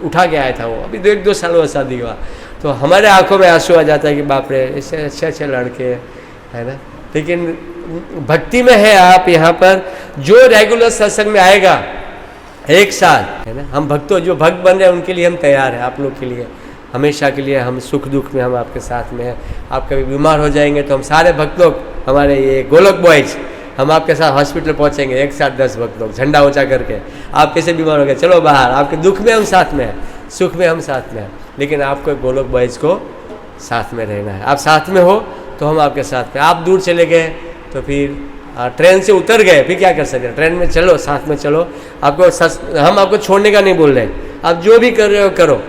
उठा के आया था वो, अभी 1-2 साल हुआ शादी हुआ। तो हमारे आंखों में आंसू आ जाता है कि बाप रे ऐसे अच्छे लड़के, है ना। लेकिन भक्ति में है आप यहाँ पर, जो रेगुलर सत्संग में आएगा 1 साल, है ना। हम भक्तों जो भक्त बन रहे हैं उनके लिए हम तैयार हैं, आप लोग के लिए हमेशा के लिए। हम सुख दुख में हम आपके साथ में हैं। आप कभी बीमार हो जाएंगे तो हम सारे भक्त लोग, हमारे ये गोलोक बॉयज, हम आपके साथ हॉस्पिटल पहुंचेंगे, एक साथ 10 भक्त लोग झंडा ऊंचा करके। आप कैसे बीमार हो गए, चलो बाहर, आपके दुख में हम साथ में हैं, सुख में हम साथ में हैं। लेकिन आपको गोलोक बॉयज को साथ में रहना है। आप साथ में हो तो हम आपके साथ में। आप दूर चले गए तो फिर ट्रेन से उतर गए, फिर क्या कर सकते हैं। ट्रेन में चलो, साथ में चलो। आपको हम आपको छोड़ने का नहीं बोल रहे, आप जो भी कर रहे हो करो,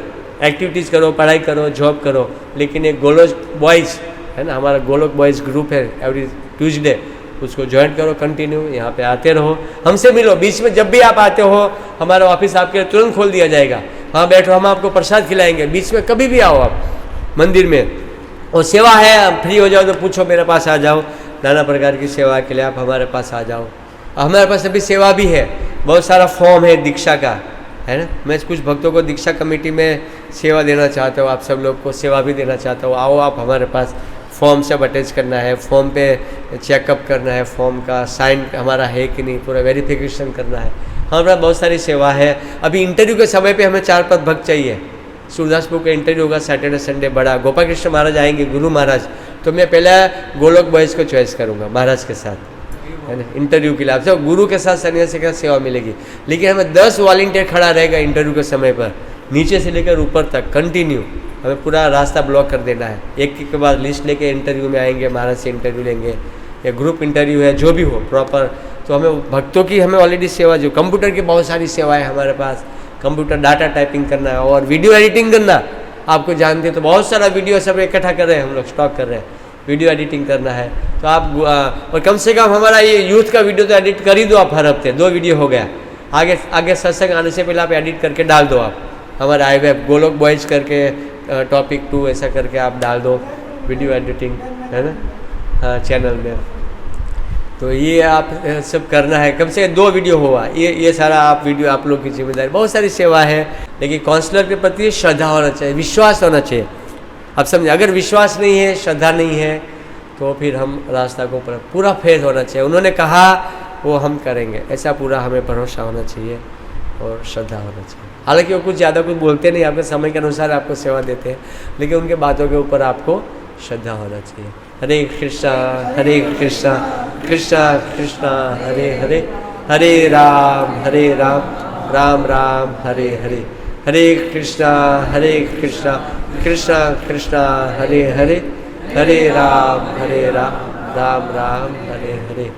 एक्टिविटीज़ करो, पढ़ाई करो, जॉब करो। लेकिन एक गोलोक बॉयज़ है ना, हमारा गोलोक बॉयज़ ग्रुप है, एवरी ट्यूसडे उसको ज्वाइन करो, कंटिन्यू यहाँ पे आते रहो, हमसे मिलो। बीच में जब भी आप आते हो, हमारा ऑफिस आपके लिए तुरंत खोल दिया जाएगा, वहाँ बैठो, हम आपको प्रसाद खिलाएंगे। बीच में कभी भी आओ आप मंदिर में, और सेवा है, फ्री हो जाओ तो पूछो, मेरे पास आ जाओ, नाना प्रकार की सेवा के लिए आप हमारे पास आ जाओ। हमारे पास अभी सेवा भी है, बहुत सारा फॉर्म है दीक्षा का, है ना। मैं कुछ भक्तों को दीक्षा कमेटी में सेवा देना चाहता हूँ, आप सब लोग को सेवा भी देना चाहता हूँ। आओ आप हमारे पास, फॉर्म सब अटैच करना है, फॉर्म पे चेकअप करना है, फॉर्म का साइन हमारा है कि नहीं, पूरा वेरिफिकेशन करना है। हमारे पास बहुत सारी सेवा है। अभी इंटरव्यू के समय पे हमें 4-5 भक्त चाहिए। सूरदासपुर का इंटरव्यू होगा सैटरडे संडे बड़ा, गोपाल कृष्ण महाराज आएंगे, गुरु महाराज, तो मैं पहले गोलोक बॉयज़ को चॉइस करूँगा महाराज के साथ, है ना, इंटरव्यू के लिए। आपसे गुरु के साथ सन्यासी का सेवा मिलेगी। लेकिन हमें 10 वॉलंटियर खड़ा रहेगा इंटरव्यू के समय पर, नीचे से लेकर ऊपर तक कंटिन्यू हमें पूरा रास्ता ब्लॉक कर देना है। एक के बाद लिस्ट लेके इंटरव्यू में आएंगे, महाराज से इंटरव्यू लेंगे, या ग्रुप इंटरव्यू है, जो भी हो प्रॉपर। तो हमें भक्तों की हमें ऑलरेडी सेवा, जो कंप्यूटर की बहुत सारी सेवाएं हमारे पास, कंप्यूटर डाटा टाइपिंग करना है और वीडियो एडिटिंग करना। आपको जानते हैं तो बहुत सारा वीडियो सब इकट्ठा कर रहे हैं, हम लोग स्टॉक कर रहे हैं, वीडियो एडिटिंग करना है। तो आप और कम से कम हमारा ये यूथ का वीडियो तो एडिट कर ही दो आप, हर हफ्ते 2 वीडियो हो गया। आगे सत्संग आने से पहले आप एडिट करके डाल दो, आप हमारे आई वेब गोलोक बॉयज़ करके टॉपिक 2 ऐसा करके आप डाल दो वीडियो एडिटिंग, है ना, हाँ, चैनल में। तो ये आप सब करना है, कम से कम 2 वीडियो हुआ, ये सारा आप वीडियो आप लोग की जिम्मेदारी। बहुत सारी सेवा है, लेकिन काउंसलर के प्रति श्रद्धा होना चाहिए, विश्वास होना चाहिए। आप समझे, अगर विश्वास नहीं है, श्रद्धा नहीं है, तो फिर हम रास्ता को पूरा फेथ होना चाहिए। उन्होंने कहा वो हम करेंगे, ऐसा पूरा हमें भरोसा होना चाहिए और श्रद्धा होना चाहिए। हालांकि वो कुछ ज़्यादा कुछ बोलते नहीं, आपके समय के अनुसार आपको सेवा देते हैं, लेकिन उनके बातों के ऊपर आपको श्रद्धा होना चाहिए। हरे कृष्णा कृष्णा कृष्णा हरे हरे, हरे राम राम राम हरे हरे, हरे कृष्णा कृष्णा कृष्णा हरे हरे, हरे राम राम राम हरे हरे।